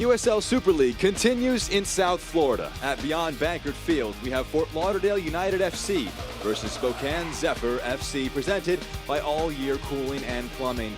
The USL Super League continues in South Florida. At Beyond Bankert Field, we have Fort Lauderdale United FC versus Spokane Zephyr FC, presented by All Year Cooling and Plumbing.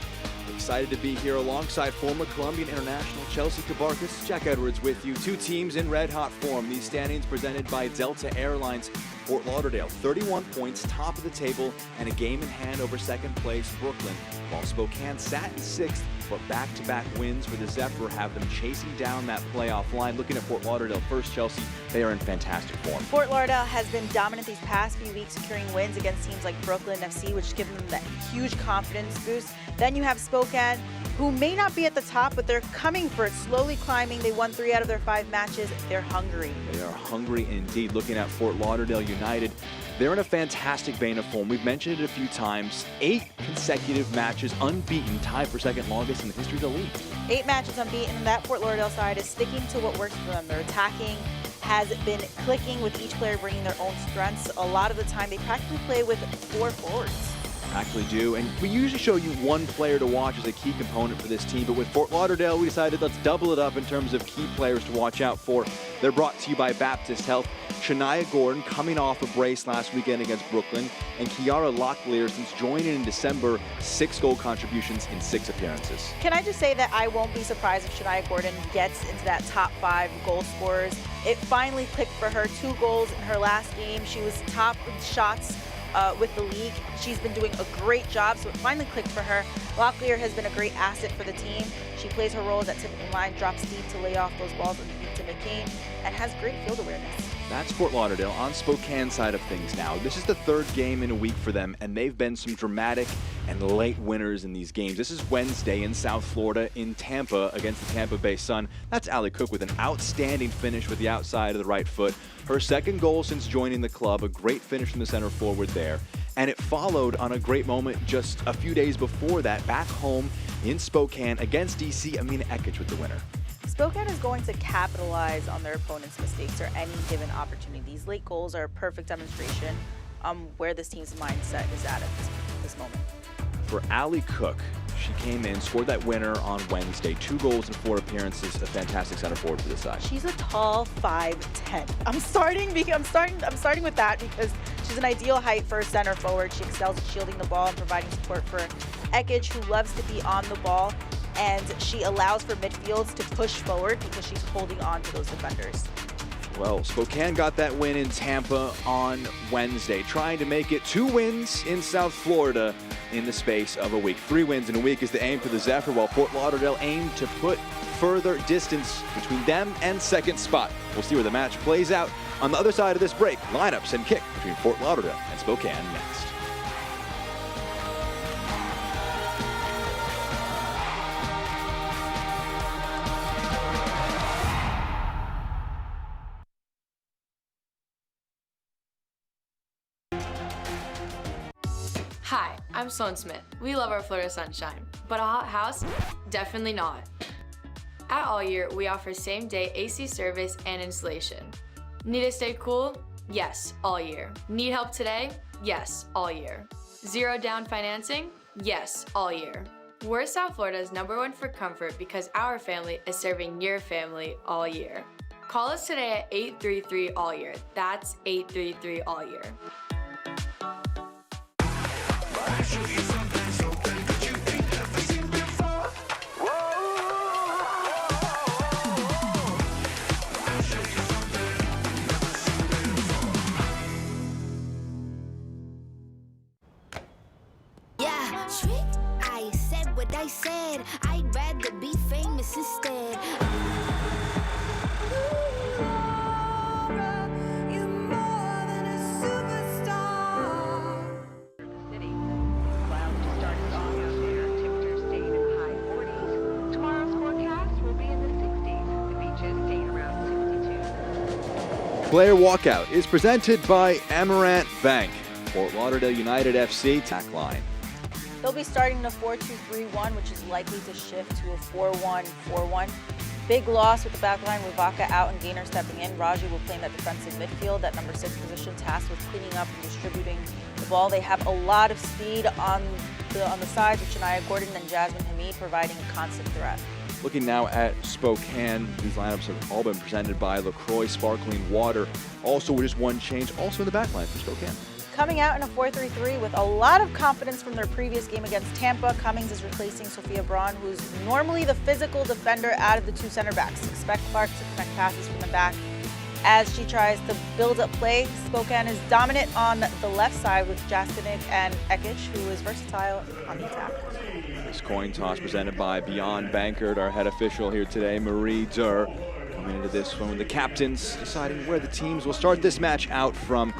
Excited to be here alongside former Colombian international Chelsea Cabarcas. Jack Edwards with you. Two teams in red-hot form. These standings presented by Delta Airlines. Fort Lauderdale, 31 points, top of the table, and a game in hand over second place Brooklyn, while Spokane sat in sixth, but back-to-back wins for the Zephyr have them chasing down that playoff line. Looking at Fort Lauderdale first, Chelsea, they are in fantastic form. Fort Lauderdale has been dominant these past few weeks, securing wins against teams like Brooklyn FC, which has given them that huge confidence boost. Then you have Spokane, who may not be at the top, but they're coming for it, slowly climbing. They won 3 out of their 5 matches. They're hungry. They are hungry indeed. Looking at Fort Lauderdale United, they're in a fantastic vein of form. We've mentioned it a few times. 8 consecutive matches unbeaten, tied for second longest in the history of the league. 8 matches unbeaten, and that Fort Lauderdale side is sticking to what works for them. Their attacking has been clicking, with each player bringing their own strengths. A lot of the time, they practically play with 4 forwards. Actually do, and we usually show you one player to watch as a key component for this team, but with Fort Lauderdale, we decided let's double it up in terms of key players to watch out for. They're brought to you by Baptist Health. Shania Gordon coming off a brace last weekend against Brooklyn, and Kiara Locklear, since joining in December, 6 goal contributions in 6 appearances. Can I just say that I won't be surprised if Shania Gordon gets into that top 5 goal scorers. It finally clicked for her, 2 goals in her last game. She was top in shots with the league. She's been doing a great job, so it finally clicked for her. Locklear has been a great asset for the team. She plays her role as that typical line, drops deep to lay off those balls underneath to McCain, and has great field awareness. That's Fort Lauderdale. On Spokane side of things now. This is the 3rd game in a week for them, and they've been some dramatic and late winners in these games. This is Wednesday in South Florida in Tampa against the Tampa Bay Sun. That's Allie Cook with an outstanding finish with the outside of the right foot. Her 2nd goal since joining the club, a great finish from the center forward there. And it followed on a great moment just a few days before that, back home in Spokane against DC, Amina Ekic with the winner. Spokane is going to capitalize on their opponent's mistakes or any given opportunity. These late goals are a perfect demonstration where this team's mindset is at this moment. For Allie Cook, she came in, scored that winner on Wednesday. 2 goals in 4 appearances, a fantastic center forward for the side. She's a tall 5'10". I'm starting with that because she's an ideal height for a center forward. She excels at shielding the ball and providing support for Ekic, who loves to be on the ball, and she allows for midfields to push forward because she's holding on to those defenders. Well, Spokane got that win in Tampa on Wednesday, trying to make it 2 wins in South Florida in the space of a week. 3 wins in a week is the aim for the Zephyr, while Fort Lauderdale aimed to put further distance between them and 2nd spot. We'll see where the match plays out. On the other side of this break, lineups and kick between Fort Lauderdale and Spokane next. Hi, I'm Sloan Smith. We love our Florida sunshine, but a hot house? Definitely not. At All Year, we offer same-day AC service and installation. Need to stay cool? Yes, all year. Need help today? Yes, all year. 0 down financing? Yes, all year. We're South Florida's #1 for comfort because our family is serving your family all year. Call us today at 833-ALL-YEAR. That's 833-ALL-YEAR. I said what I said. I'd rather be famous instead. You're more than a superstar. The city. Clouds started off out there. Temperatures staying in the high 40s. Tomorrow's forecast will be in the 60s. The beaches staying around 62. Player Walkout is presented by Amaranth Bank. Fort Lauderdale United FC tack line. They'll be starting in a 4-2-3-1, which is likely to shift to a 4-1-4-1. Big loss with the back line, Rivaka out and Gaynor stepping in. Raji will play in that defensive midfield, that number 6 position, tasked with cleaning up and distributing the ball. They have a lot of speed on the sides with Shania Gordon and Jasmine Hamid providing a constant threat. Looking now at Spokane, these lineups have all been presented by LaCroix Sparkling Water. Also with just one change, also in the back line for Spokane. Coming out in a 4-3-3 with a lot of confidence from their previous game against Tampa, Cummings is replacing Sophia Braun, who's normally the physical defender out of the two center backs. Expect Clark to connect passes from the back as she tries to build up play. Spokane is dominant on the left side with Jaskinik and Ekic, who is versatile on the attack. This coin toss presented by Beyond Bankert, our head official here today, Marie Durr, coming into this one with the captains deciding where the teams will start this match out from.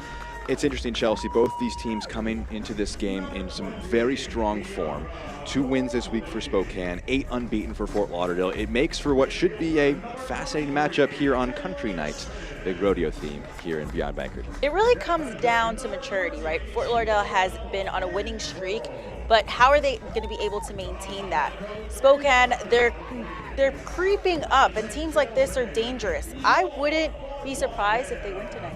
It's interesting, Chelsea, both these teams coming into this game in some very strong form. 2 wins this week for Spokane, 8 unbeaten for Fort Lauderdale. It makes for what should be a fascinating matchup here on Country Night, big rodeo theme here in Beyond Bankert. It really comes down to maturity, right? Fort Lauderdale has been on a winning streak, but how are they going to be able to maintain that? Spokane, they're creeping up, and teams like this are dangerous. I wouldn't be surprised if they win tonight.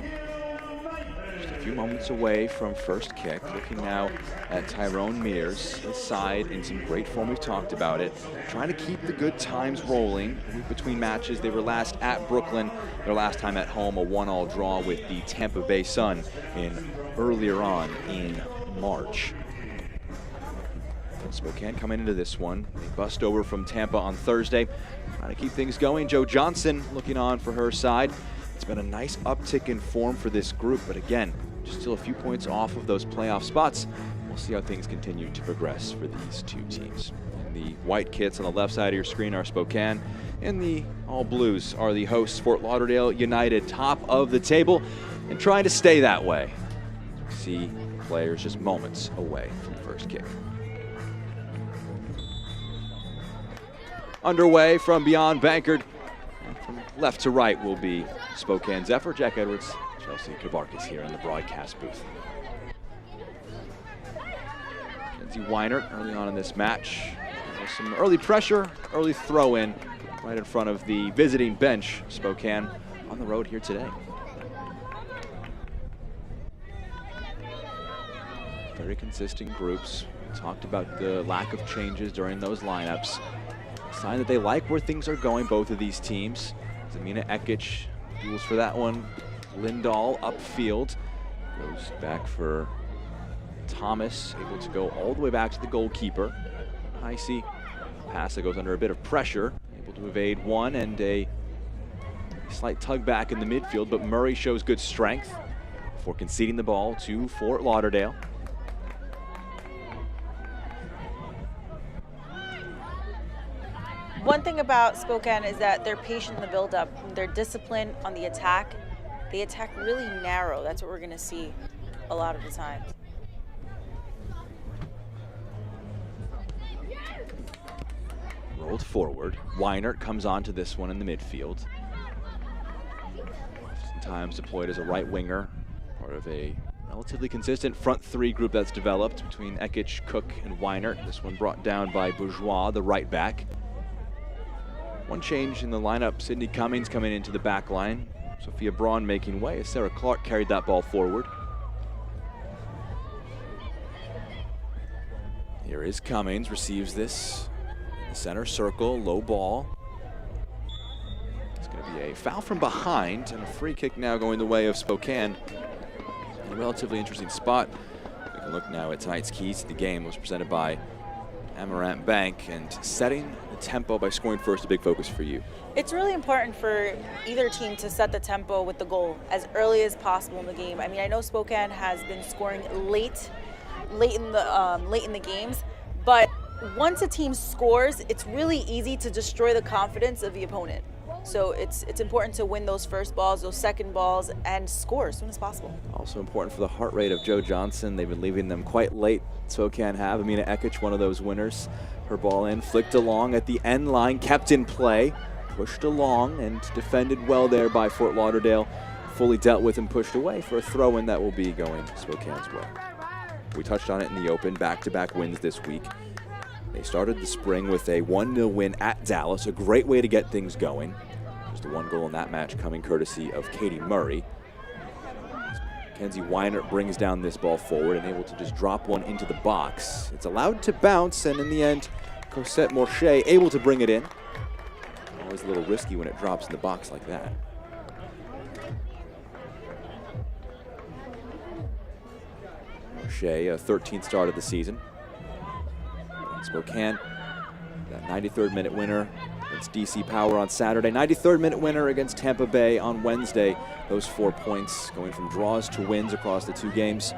Just a few moments away from first kick. Looking now at Tyrone Mears, his side in some great form. We've talked about it. Trying to keep the good times rolling. Between matches, they were last at Brooklyn. Their last time at home, a 1-1 draw with the Tampa Bay Sun earlier on in March. Spokane coming into this one. They bust over from Tampa on Thursday. Trying to keep things going. Jo Johnson looking on for her side. It's been a nice uptick in form for this group, but again, just still a few points off of those playoff spots. We'll see how things continue to progress for these two teams. And the white kits on the left side of your screen are Spokane, and the all blues are the hosts, Fort Lauderdale United, top of the table and trying to stay that way. See players just moments away from first kick. Underway from Beyond Bankert. From left to right will be Spokane Zephyr, Jack Edwards, Chelsea Kavarkis here in the broadcast booth. Kenzie Weinert early on in this match. There's some early pressure, early throw in right in front of the visiting bench. Spokane on the road here today. Very consistent groups. We talked about the lack of changes during those lineups. Sign that they like where things are going, both of these teams. Zamina Ekic duels for that one. Lindahl upfield. Goes back for Thomas, able to go all the way back to the goalkeeper. Heisey pass that goes under a bit of pressure. Able to evade one and a slight tug back in the midfield, but Murray shows good strength before conceding the ball to Fort Lauderdale. One thing about Spokane is that they're patient in the build-up. They're disciplined on the attack. They attack really narrow. That's what we're going to see a lot of the time. Rolled forward. Weinert comes on to this one in the midfield. Oftentimes deployed as a right winger, part of a relatively consistent front three group that's developed between Ekic, Cook, and Weinert. This one brought down by Bourgeois, the right back. One change in the lineup, Sydney Cummings coming into the back line. Sophia Braun making way as Sarah Clark carried that ball forward. Here is Cummings, receives this in the center circle, low ball. It's going to be a foul from behind and a free kick now going the way of Spokane. In a relatively interesting spot. We can look now at tonight's keys to the game. It was presented by Amaranth Bank, and setting the tempo by scoring first, a big focus for you. It's really important for either team to set the tempo with the goal as early as possible in the game. I mean, I know Spokane has been scoring late in the games, but once a team scores, it's really easy to destroy the confidence of the opponent. So it's important to win those first balls, those second balls, and score as soon as possible. Also important for the heart rate of Jo Johnson. They've been leaving them quite late. Spokane have. Amina Ekic, one of those winners. Her ball in, flicked along at the end line, kept in play, pushed along, and defended well there by Fort Lauderdale. Fully dealt with and pushed away for a throw-in that will be going Spokane's way. We touched on it in the open, back-to-back wins this week. They started the spring with a 1-0 win at Dallas, a great way to get things going. There's the one goal in that match coming courtesy of Katie Murray. Kenzie Weinert brings down this ball forward and able to just drop one into the box. It's allowed to bounce, and in the end, Cosette Morche able to bring it in. Always a little risky when it drops in the box like that. Shea, a 13th start of the season. Spokane, that 93rd minute winner against DC Power on Saturday. 93rd minute winner against Tampa Bay on Wednesday. Those 4 points going from draws to wins across the 2 games.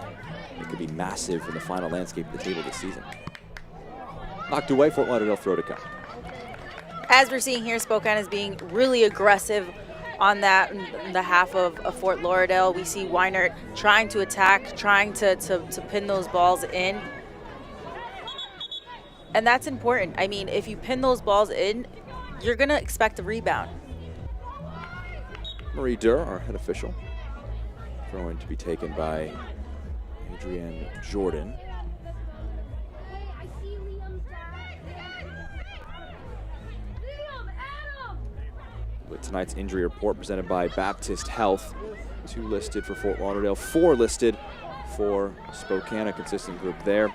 It could be massive in the final landscape of the table this season. Knocked away, Fort Lauderdale throw to come. As we're seeing here, Spokane is being really aggressive on that in the half of Fort Lauderdale. We see Weinert trying to attack, trying to pin those balls in. And that's important. I mean, if you pin those balls in, you're going to expect a rebound. Marie Durr, our head official. Throw-in to be taken by Adrienne Jordan. With tonight's injury report presented by Baptist Health. 2 listed for Fort Lauderdale, 4 listed for Spokane, a consistent group there.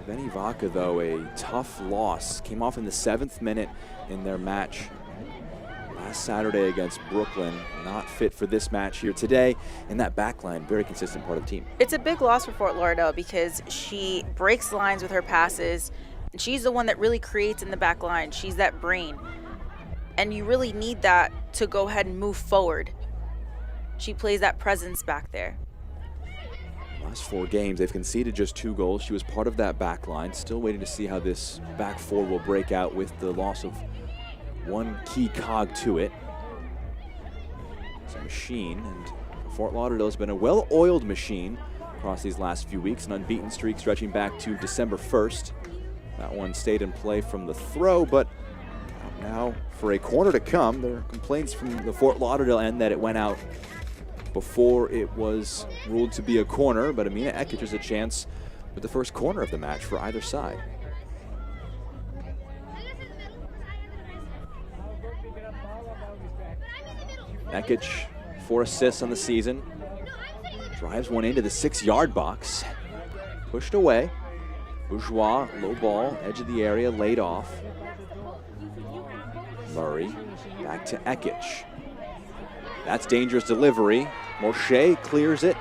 Benny Vaca, though, a tough loss. Came off in the 7th minute in their match last Saturday against Brooklyn. Not fit for this match here today. And that back line, very consistent part of the team. It's a big loss for Fort Lauderdale because she breaks lines with her passes. And she's the one that really creates in the back line. She's that brain. And you really need that to go ahead and move forward. She plays that presence back there. Last 4 games, they've conceded just 2 goals. She was part of that back line. Still waiting to see how this back 4 will break out with the loss of one key cog to it. It's a machine, and Fort Lauderdale has been a well-oiled machine across these last few weeks. An unbeaten streak stretching back to December 1st. That one stayed in play from the throw, but now for a corner to come. There are complaints from the Fort Lauderdale end that it went out before it was ruled to be a corner, but Amina Ekic has a chance with the first corner of the match for either side. Ekic, 4 assists on the season. Drives one into the 6-yard box. Pushed away. Bourgeois, low ball, edge of the area, laid off. Murray, back to Ekic. That's dangerous delivery. Moshe clears it.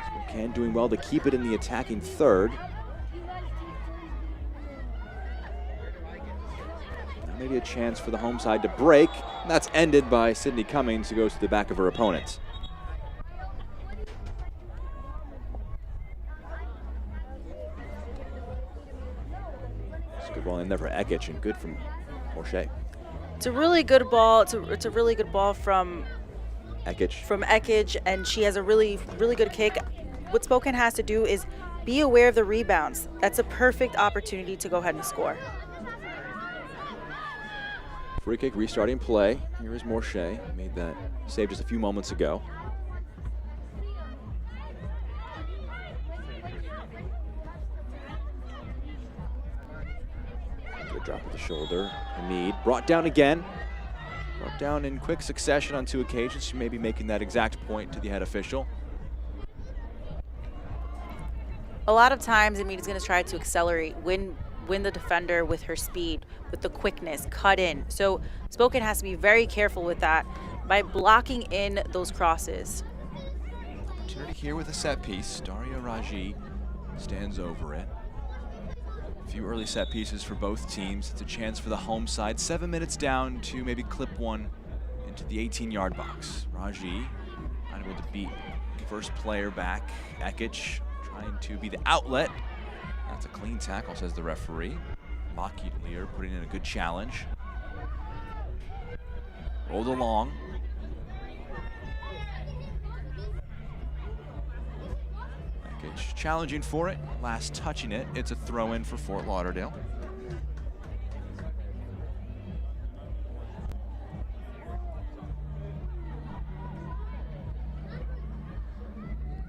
Spokane doing well to keep it in the attacking third. Now maybe a chance for the home side to break. And that's ended by Sydney Cummings, who goes to the back of her opponent. It's a good ball in there for Ekic and good from Moshe. It's a really good ball. It's a really good ball from Ekic, and she has a really good kick. What Spokane has to do is be aware of the rebounds. That's a perfect opportunity to go ahead and score. Free kick restarting play. Here is Moshe. Made that save just a few moments ago. Good drop of the shoulder. Hamid brought down again. Brought down in quick succession on 2 occasions. She may be making that exact point to the head official. A lot of times, Hamid is going to try to accelerate, win the defender with her speed, with the quickness, cut in. So Spokane has to be very careful with that by blocking in those crosses. Opportunity here with a set piece. Daria Raji stands over it. A few early set pieces for both teams. It's a chance for the home side. 7 minutes down to maybe clip one into the 18-yard box. Raji unable to beat first player back. Ekic trying to be the outlet. That's a clean tackle, says the referee. Lear putting in a good challenge. Rolled along. Ekic challenging for it. Last touching it. It's a throw-in for Fort Lauderdale.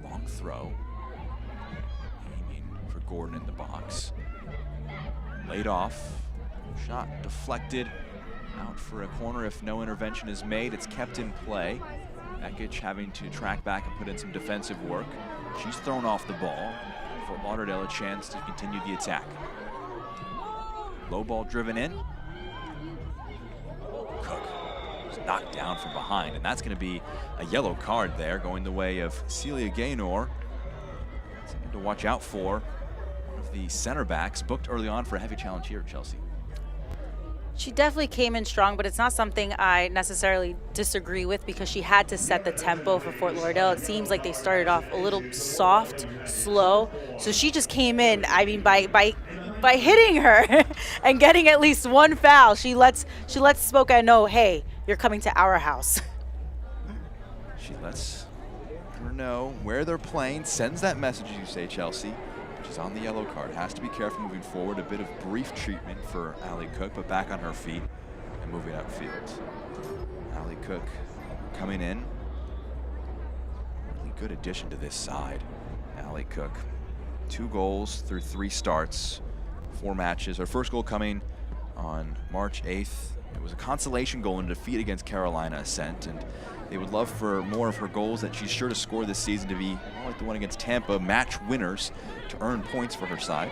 Long throw. Aiming for Gordon in the box. Laid off. Shot deflected. Out for a corner if no intervention is made. It's kept in play. Ekic having to track back and put in some defensive work. She's thrown off the ball. Fort Lauderdale a chance to continue the attack. Low ball driven in. knocked down from behind, and that's going to be a yellow card there going the way of Celia Gaynor. Something to watch out for. One of the center backs booked early on for a heavy challenge here at Chelsea. She definitely came in strong, but it's not something I necessarily disagree with because she had to set the tempo for Fort Lauderdale. It seems like they started off a little soft, slow. So she just came in, I mean, by hitting her and getting at least one foul, she lets Spokane know, hey, you're coming to our house. She lets her know where they're playing, sends that message, as you say, Chelsea. She's on the yellow card. Has to be careful moving forward. A bit of brief treatment for Allie Cook, but back on her feet and moving upfield. Allie Cook coming in. Really good addition to this side. Allie Cook, 2 goals through 3 starts, 4 matches. Her first goal coming on March 8th. It was a consolation goal in defeat against Carolina Ascent, and they would love for more of her goals that she's sure to score this season to be more like the one against Tampa, match winners to earn points for her side.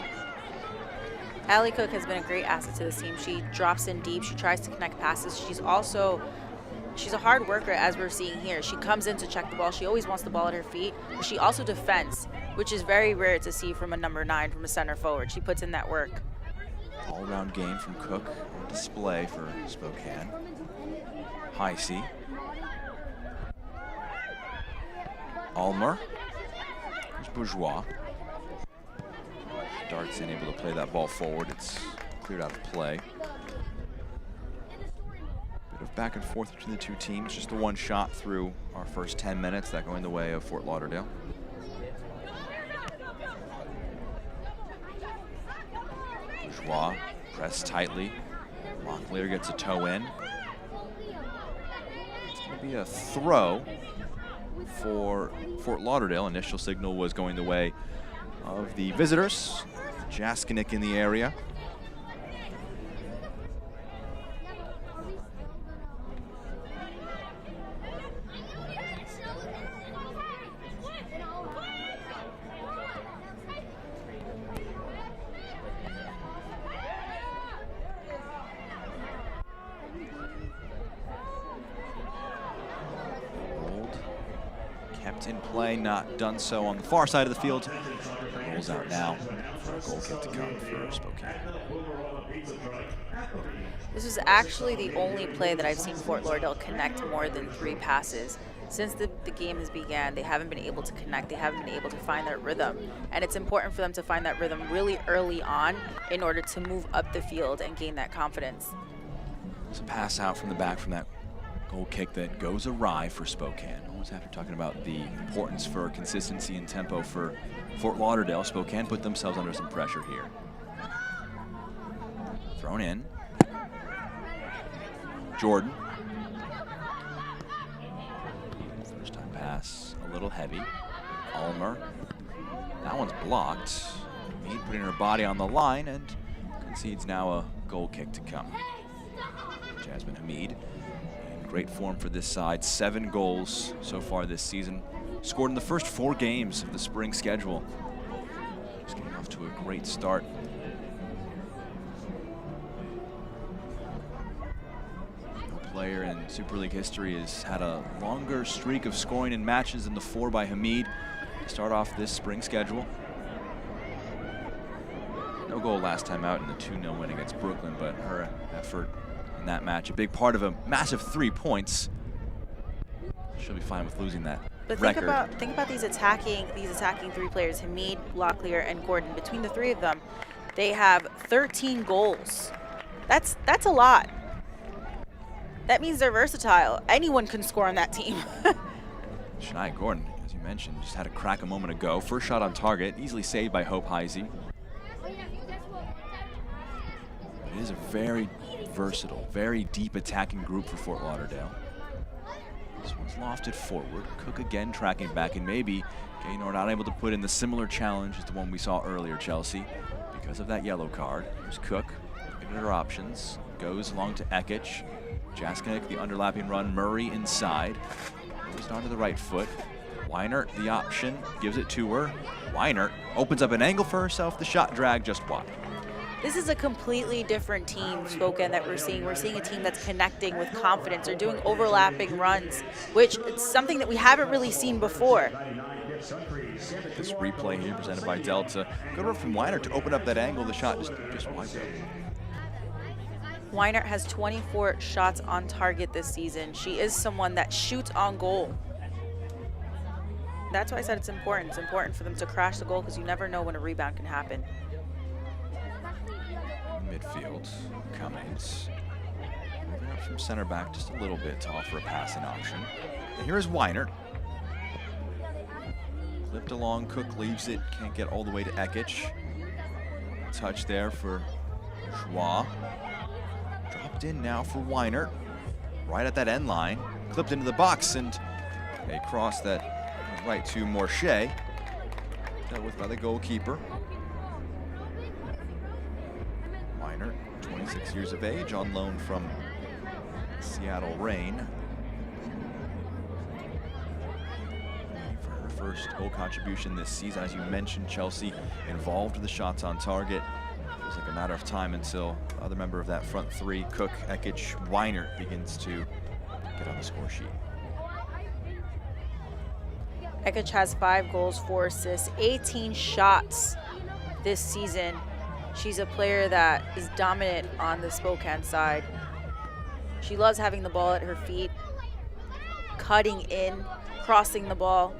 Allie Cook has been a great asset to this team. She drops in deep. She tries to connect passes. She's a hard worker, as we're seeing here. She comes in to check the ball. She always wants the ball at her feet, but she also defends, which is very rare to see from a number 9, from a center forward. She puts in that work. All-around game from Cook on display for Spokane. High C. Almer. Here's Bourgeois. Darts in, able to play that ball forward. It's cleared out of play. Bit of back and forth between the two teams. Just the one shot through our first 10 minutes, that going the way of Fort Lauderdale. Bourgeois pressed tightly. Locklear gets a toe in. It's going to be a throw for Fort Lauderdale. Initial signal was going the way of the visitors. Jaskinik in the area. Kept in play, not done so on the far side of the field. Rolls out now for a goal kick to come for Spokane. This is actually the only play that I've seen Fort Lauderdale connect more than 3 passes. Since the game has began, they haven't been able to connect. They haven't been able to find their rhythm. And it's important for them to find that rhythm really early on in order to move up the field and gain that confidence. It's a pass out from the back from that goal kick that goes awry for Spokane. Almost after talking about the importance for consistency and tempo for Fort Lauderdale, Spokane put themselves under some pressure here. Thrown in. Jordan. First time pass, a little heavy. Almer. That one's blocked. Mead putting her body on the line and concedes now a goal kick to come. Jasmine Hamid in great form for this side. 7 goals so far this season. Scored in the first 4 games of the spring schedule. Just getting off to a great start. No player in Super League history has had a longer streak of scoring in matches than the 4 by Hamid to start off this spring schedule. No goal last time out in the 2-0 win against Brooklyn, but her effort in that match, a big part of a massive 3 points. She'll be fine with losing that record. Think about these attacking 3 players, Hamid, Locklear, and Gordon. Between the 3 of them, they have 13 goals. That's a lot. That means they're versatile. Anyone can score on that team. Shania Gordon, as you mentioned, just had a crack a moment ago. First shot on target, easily saved by Hope Heisey. It is a very versatile, very deep attacking group for Fort Lauderdale. This one's lofted forward. Cook again tracking back, and maybe Gaynor not able to put in the similar challenge as the one we saw earlier, Chelsea, because of that yellow card. Here's Cook, looking at her options. Goes along to Ekic. Jaskinik, the underlapping run. Murray inside. Goes down to the right foot. Weinert, the option, gives it to her. Weinert opens up an angle for herself. The shot drag just wide. This is a completely different team, Spokane, that we're seeing. We're seeing a team that's connecting with confidence. They're doing overlapping runs, which is something that we haven't really seen before. This replay here presented by Delta. Good work from Weiner to open up that angle. The shot just wide open. Weiner has 24 shots on target this season. She is someone that shoots on goal. That's why I said it's important. It's important for them to crash the goal because you never know when a rebound can happen. Midfield, Cummings. Moving up from center back just a little bit to offer a passing option. And here is Weiner. Flipped along, Cook leaves it, can't get all the way to Ekic. Touch there for Joie. Dropped in now for Weiner. Right at that end line, clipped into the box, and a cross that was right to Morche. Dealt with by the goalkeeper. Weiner, 26 years of age, on loan from Seattle Reign. For her first goal contribution this season, as you mentioned, Chelsea involved with the shots on target. It was like a matter of time until the other member of that front three, Cook, Ekic, Weiner, begins to get on the score sheet. Ekic has 5 goals, 4 assists, 18 shots this season. She's a player that is dominant on the Spokane side. She loves having the ball at her feet, cutting in, crossing the ball.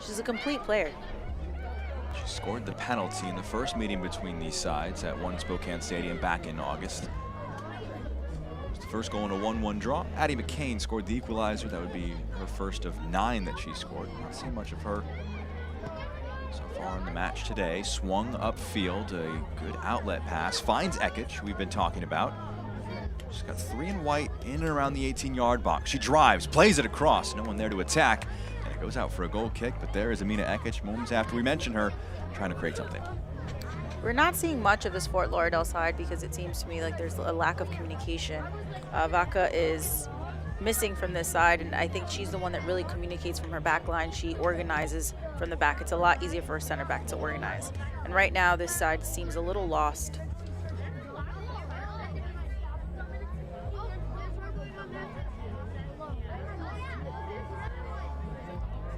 She's a complete player. She scored the penalty in the first meeting between these sides at One Spokane Stadium back in August. It was the first goal in a 1-1 draw. Addie McCain scored the equalizer. That would be her first of 9 that she scored. Not seen much of her so far in the match today. Swung upfield, a good outlet pass. Finds Ekic, who we've been talking about. She's got 3 in white in and around the 18-yard box. She drives, plays it across. No one there to attack. And it goes out for a goal kick, but there is Amina Ekic, moments after we mentioned her, trying to create something. We're not seeing much of this Fort Lauderdale side because it seems to me like there's a lack of communication. Vaca is missing from this side, and I think she's the one that really communicates from her back line. She organizes from the back. It's a lot easier for a center back to organize. And right now, this side seems a little lost.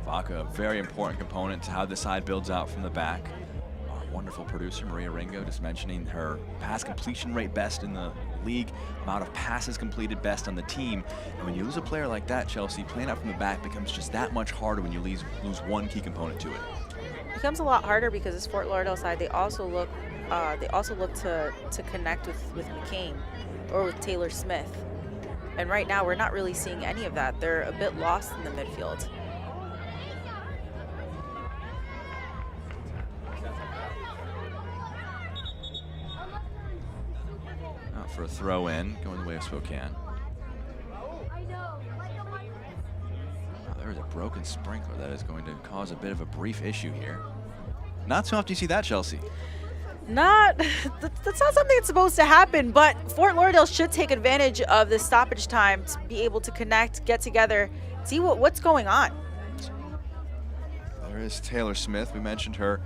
Vaca, a very important component to how the side builds out from the back. Our wonderful producer, Maria Ringo, just mentioning her pass completion rate best in the league, amount of passes completed best on the team. And when you lose a player like that, Chelsea, playing out from the back becomes just that much harder when you lose one key component to it. It becomes a lot harder because this Fort Lauderdale side, they also look to connect with McCain or with Taylor Smith. And right now, we're not really seeing any of that. They're a bit lost in the midfield. For a throw in, going the way of Spokane. There is a broken sprinkler that is going to cause a bit of a brief issue here. Not so often you see that, Chelsea. That's not something that's supposed to happen, but Fort Lauderdale should take advantage of this stoppage time to be able to connect, get together, see what's going on. There is Taylor Smith. We mentioned her.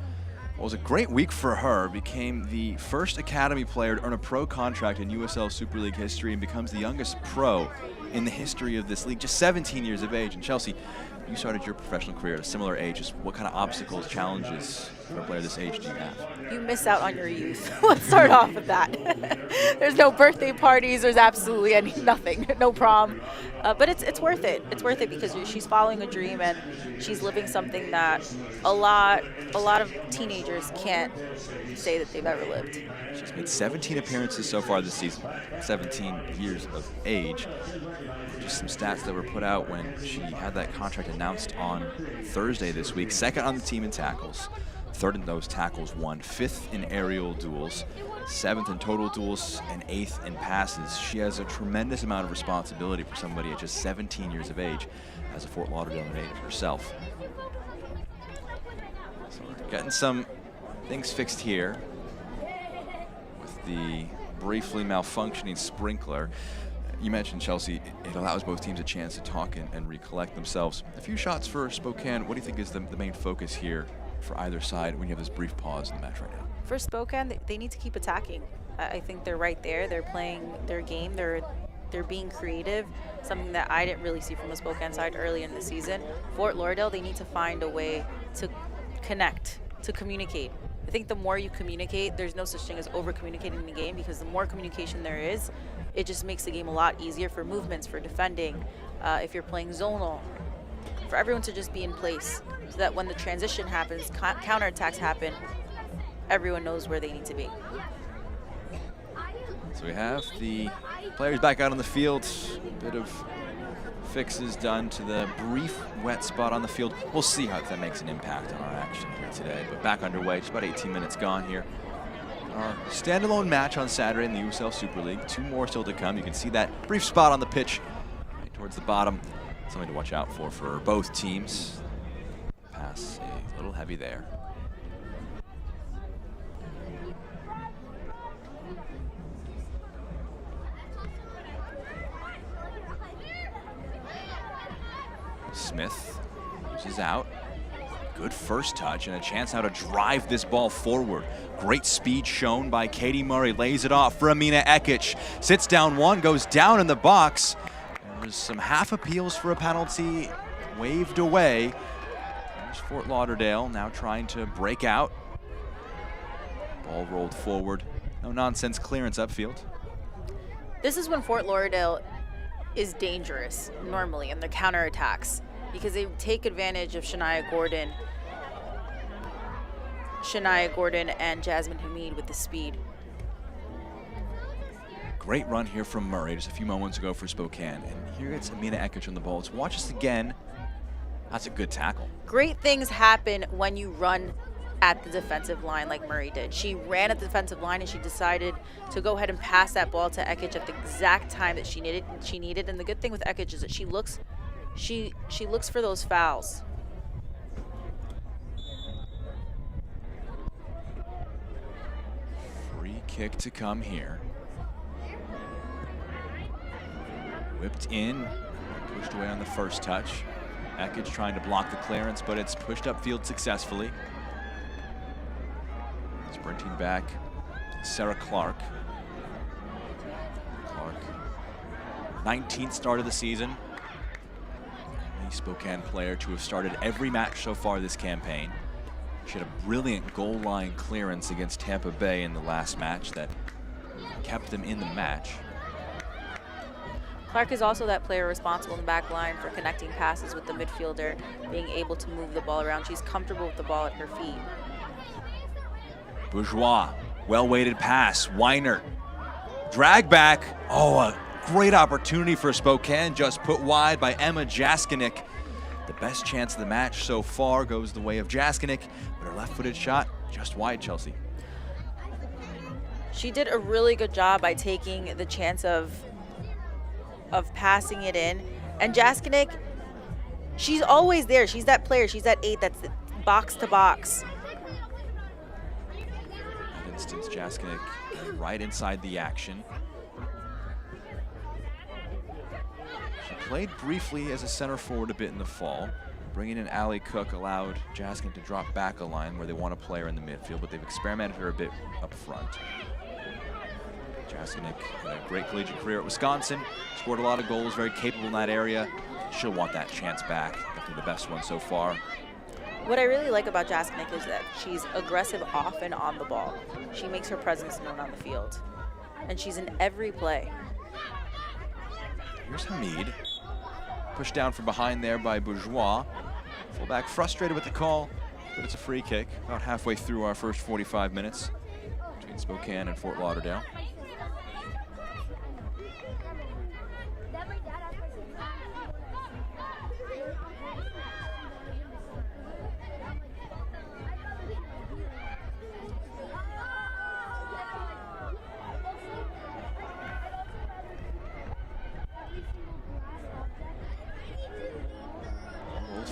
It was a great week for her. Became the first Academy player to earn a pro contract in USL Super League history and becomes the youngest pro in the history of this league, just 17 years of age. And Chelsea, you started your professional career at a similar age. Just what kind of obstacles, challenges for a player this age do you have? You miss out on your youth. Let's start off with that. There's no birthday parties. There's absolutely nothing. No prom. But it's worth it. It's worth it because she's following a dream and she's living something that a lot of teenagers can't say that they've ever lived. She's made 17 appearances so far this season, 17 years of age. Just some stats that were put out when she had that contract announced on Thursday this week. Second on the team in tackles, third in those tackles won, 5th in aerial duels, 7th in total duels, and 8th in passes. She has a tremendous amount of responsibility for somebody at just 17 years of age as a Fort Lauderdale native herself. So getting some things fixed here with the briefly malfunctioning sprinkler. You mentioned, Chelsea, it allows both teams a chance to talk and recollect themselves. A few shots for Spokane. What do you think is the main focus here for either side when you have this brief pause in the match right now? For Spokane, they need to keep attacking. I think they're right there. They're playing their game. They're being creative, something that I didn't really see from the Spokane side early in the season. Fort Lauderdale, they need to find a way to connect, to communicate. I think the more you communicate, there's no such thing as over-communicating in the game, because the more communication there is, it just makes the game a lot easier for movements, for defending, if you're playing zonal, for everyone to just be in place, so that when the transition happens, counterattacks happen, everyone knows where they need to be. So we have the players back out on the field. A bit of fixes done to the brief wet spot on the field. We'll see how that makes an impact on our action here today. But back underway, just about 18 minutes gone here. Our standalone match on Saturday in the USL Super League. 2 more still to come. You can see that brief spot on the pitch right towards the bottom. Something to watch out for both teams. Pass a little heavy there. Smith is out. Good first touch and a chance now to drive this ball forward. Great speed shown by Katie Murray. Lays it off for Amina Ekic. Sits down one, goes down in the box. There's some half appeals for a penalty waved away. There's Fort Lauderdale now trying to break out. Ball rolled forward. No nonsense clearance upfield. This is when Fort Lauderdale is dangerous normally in the counterattacks, because they take advantage of Shania Gordon and Jasmine Hamid with the speed. Great run here from Murray just a few moments ago for Spokane. And here it's Amina Ekic on the ball. Let's watch this again. That's a good tackle. Great things happen when you run at the defensive line like Murray did. She ran at the defensive line and she decided to go ahead and pass that ball to Ekic at the exact time that she needed. And the good thing with Ekic is that she looks for those fouls. Free kick to come here. Whipped in, pushed away on the first touch. Ekic trying to block the clearance, but it's pushed upfield successfully. Sprinting back, Sarah Clark. Clark, 19th start of the season. The Spokane player to have started every match so far this campaign. She had a brilliant goal line clearance against Tampa Bay in the last match that kept them in the match. Clark is also that player responsible in the back line for connecting passes with the midfielder, being able to move the ball around. She's comfortable with the ball at her feet. Bourgeois, well-weighted pass. Weiner, drag back. Oh, a great opportunity for Spokane, just put wide by Emma Jaskinek. The best chance of the match so far goes the way of Jaskinek, but her left-footed shot just wide, Chelsea. She did a really good job by taking the chance of passing it in. And Jaskinek, she's always there. She's that player. She's that 8 that's box to box. Instance, Jaskinek right inside the action. She played briefly as a center forward a bit in the fall. Bringing in Allie Cook allowed Jaskinek to drop back a line where they want to play her in the midfield, but they've experimented her a bit up front. Jaskinek had a great collegiate career at Wisconsin, scored a lot of goals, very capable in that area. She'll want that chance back. Definitely the best one so far. What I really like about Jaskinek is that she's aggressive off and on the ball. She makes her presence known on the field. And she's in every play. Here's Hamid. Pushed down from behind there by Bourgeois. Fullback frustrated with the call, but it's a free kick. About halfway through our first 45 minutes between Spokane and Fort Lauderdale.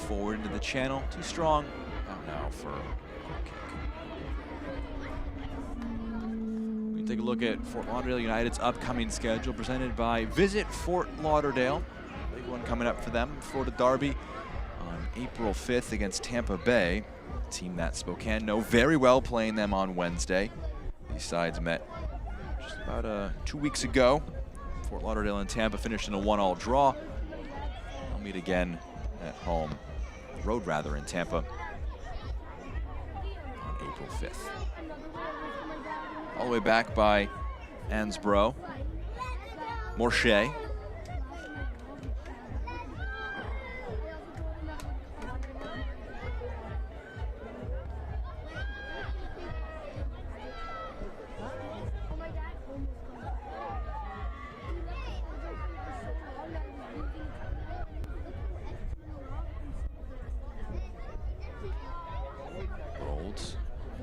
Forward into the channel, too strong. Oh no, for a kick. We can take a look at Fort Lauderdale United's upcoming schedule presented by Visit Fort Lauderdale. Big one coming up for them, Florida Derby on April 5th against Tampa Bay. A team that Spokane know very well, playing them on Wednesday. These sides met Just about 2 weeks ago, Fort Lauderdale and Tampa finished in a 1-1 draw. They'll meet again at home, road rather, in Tampa on April 5th. All the way back by Ansbro, Morche.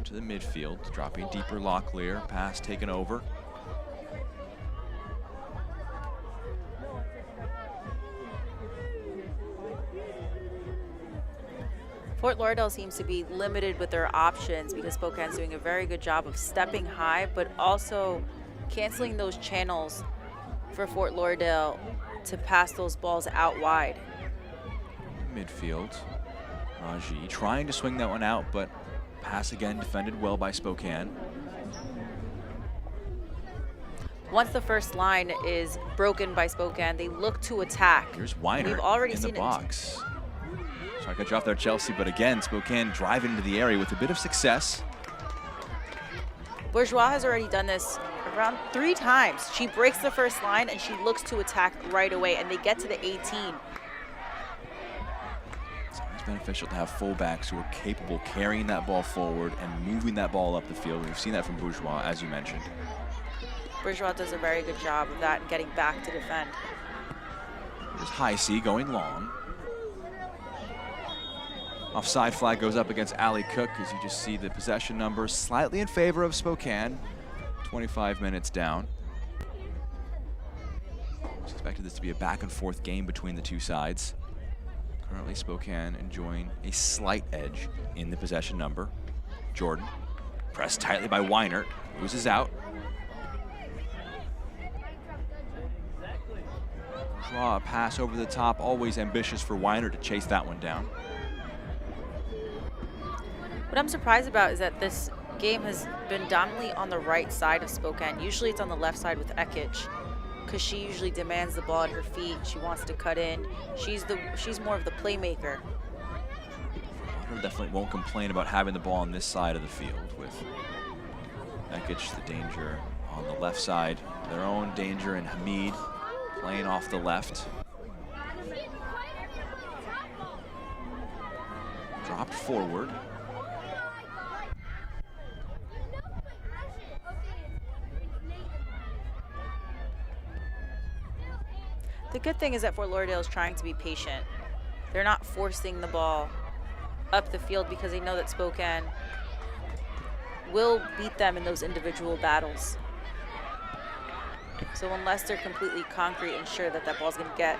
To the midfield, dropping deeper. Locklear, pass taken over. Fort Lauderdale seems to be limited with their options because Spokane's doing a very good job of stepping high, but also canceling those channels for Fort Lauderdale to pass those balls out wide. Midfield, Raji trying to swing that one out, but pass again defended well by Spokane. Once the first line is broken by Spokane, they look to attack. Here's Weiner We've already in seen the box. Trying to catch off there, Chelsea, but again, Spokane driving into the area with a bit of success. Bourgeois has already done this around 3 times. She breaks the first line and she looks to attack right away, and they get to the 18. Beneficial to have fullbacks who are capable of carrying that ball forward and moving that ball up the field. We've seen that from Bourgeois, as you mentioned. Bourgeois does a very good job of that and getting back to defend. There's High C going long. Offside flag goes up against Ali Cook as you just see the possession numbers slightly in favor of Spokane. 25 minutes down. Expected this to be a back and forth game between the two sides. Currently Spokane enjoying a slight edge in the possession number. Jordan, pressed tightly by Weiner, loses out. Draw a pass over the top, always ambitious for Weiner to chase that one down. What I'm surprised about is that this game has been dominantly on the right side of Spokane. Usually it's on the left side with Ekich, because she usually demands the ball at her feet. She wants to cut in. She's more of the playmaker. Definitely won't complain about having the ball on this side of the field with Ekich, the danger on the left side. Their own danger, and Hamid playing off the left. Dropped forward. The good thing is that Fort Lauderdale is trying to be patient. They're not forcing the ball up the field because they know that Spokane will beat them in those individual battles. So unless they're completely concrete and sure that that ball's going to get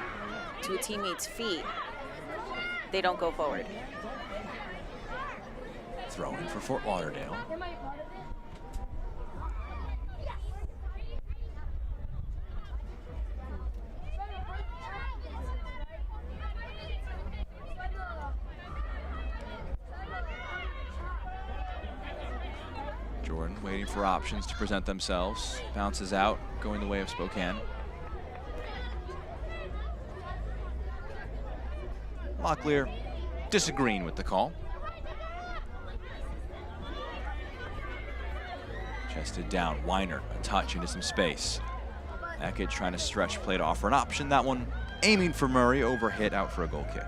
to a teammate's feet, they don't go forward. Throw in for Fort Lauderdale. Jordan waiting for options to present themselves. Bounces out, going the way of Spokane. Locklear disagreeing with the call. Chested down, Weiner, a touch into some space. Ekich trying to stretch play to offer an option. That one aiming for Murray, overhit, out for a goal kick.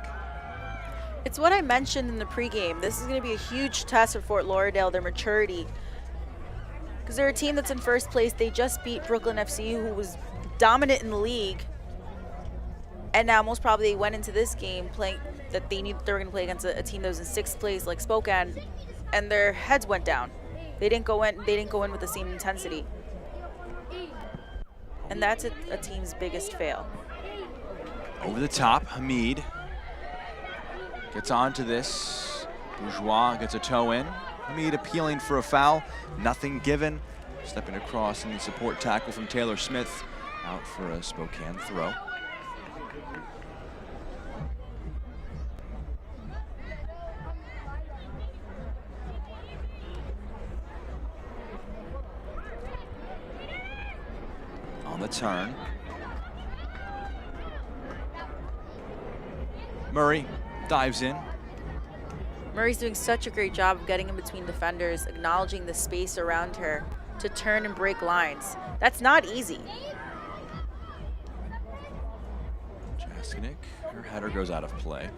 It's what I mentioned in the pregame. This is going to be a huge test for Fort Lauderdale, their maturity. Because they're a team that's in first place. They just beat Brooklyn FC, who was dominant in the league. And now most probably they went into this game playing that they were going to play against a team that was in 6th place like Spokane, and their heads went down. They didn't go in with the same intensity. And that's a team's biggest fail. Over the top, Hamid gets onto this. Bourgeois gets a toe in. Hamid appealing for a foul, nothing given. Stepping across in the support tackle from Taylor Smith, out for a Spokane throw. turn. Murray dives in. Murray's doing such a great job of getting in between defenders, acknowledging the space around her to turn and break lines. That's not easy. Jaskinik, her header goes out of play.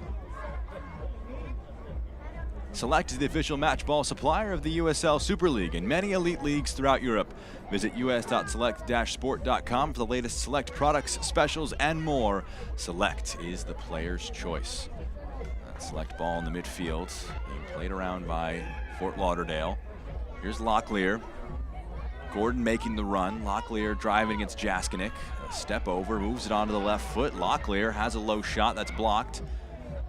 Select is the official match ball supplier of the USL Super League and many elite leagues throughout Europe. Visit us.select-sport.com for the latest Select products, specials, and more. Select is the player's choice. That Select ball in the midfield being played around by Fort Lauderdale. Here's Locklear. Gordon making the run. Locklear driving against Jaskinik. A step over, moves it onto the left foot. Locklear has a low shot that's blocked.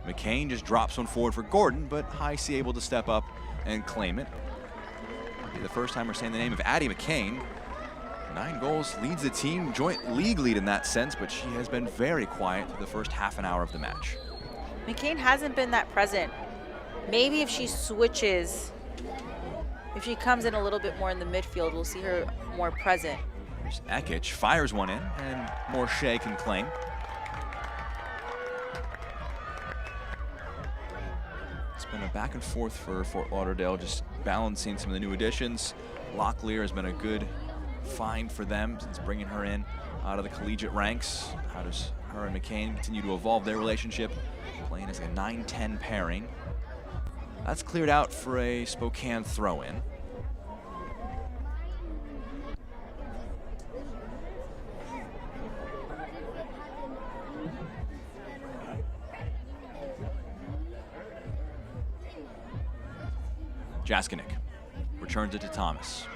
McCain just drops one forward for Gordon, but High C able to step up and claim it. It'll be the first time we're saying the name of Addie McCain. 9 goals, leads the team, joint league lead in that sense, but she has been very quiet for the first half an hour of the match. McCain hasn't been that present. Maybe if she switches, if she comes in a little bit more in the midfield, we'll see her more present. There's Ekic, fires one in, and Morshea can claim. It's been a back and forth for Fort Lauderdale, just balancing some of the new additions. Locklear has been a good find for them since bringing her in out of the collegiate ranks. How does her and McCain continue to evolve their relationship, playing as a 9-10 pairing? That's cleared out for a Spokane throw-in. Jaskinik returns it to Thomas.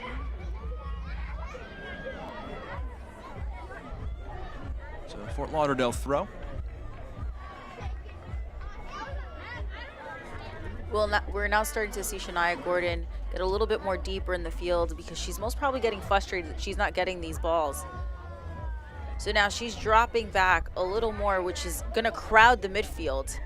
So Fort Lauderdale throw. Well, we're now starting to see Shania Gordon get a little bit more deeper in the field because she's most probably getting frustrated that she's not getting these balls. So now she's dropping back a little more, which is going to crowd the midfield.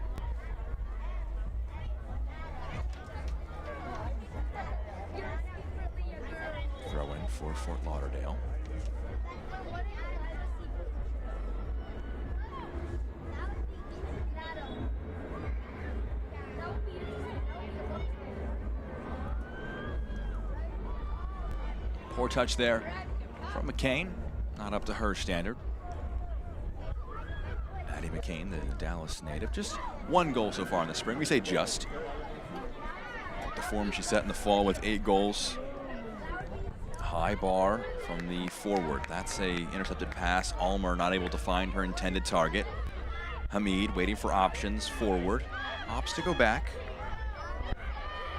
Throw in for Fort Lauderdale. Poor touch there from McCain, not up to her standard. Addie McCain, the Dallas native, just 1 goal so far in the spring. We say just. The form she set in the fall with 8 goals. High bar from the forward. That's a intercepted pass. Almer not able to find her intended target. Hamid waiting for options forward. Opts to go back.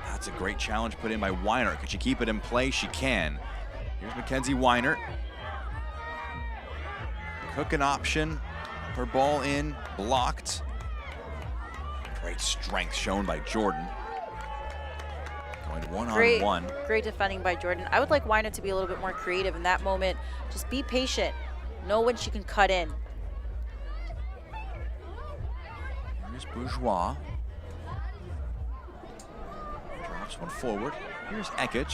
That's a great challenge put in by Weiner. Could she keep it in play? She can. Here's Mackenzie Weiner. Cook an option. Her ball in, blocked. Great strength shown by Jordan. Going one-on-one. Great defending by Jordan. I would like Weiner to be a little bit more creative in that moment. Just be patient. Know when she can cut in. Here's Bourgeois. Drops one forward. Here's Ekic.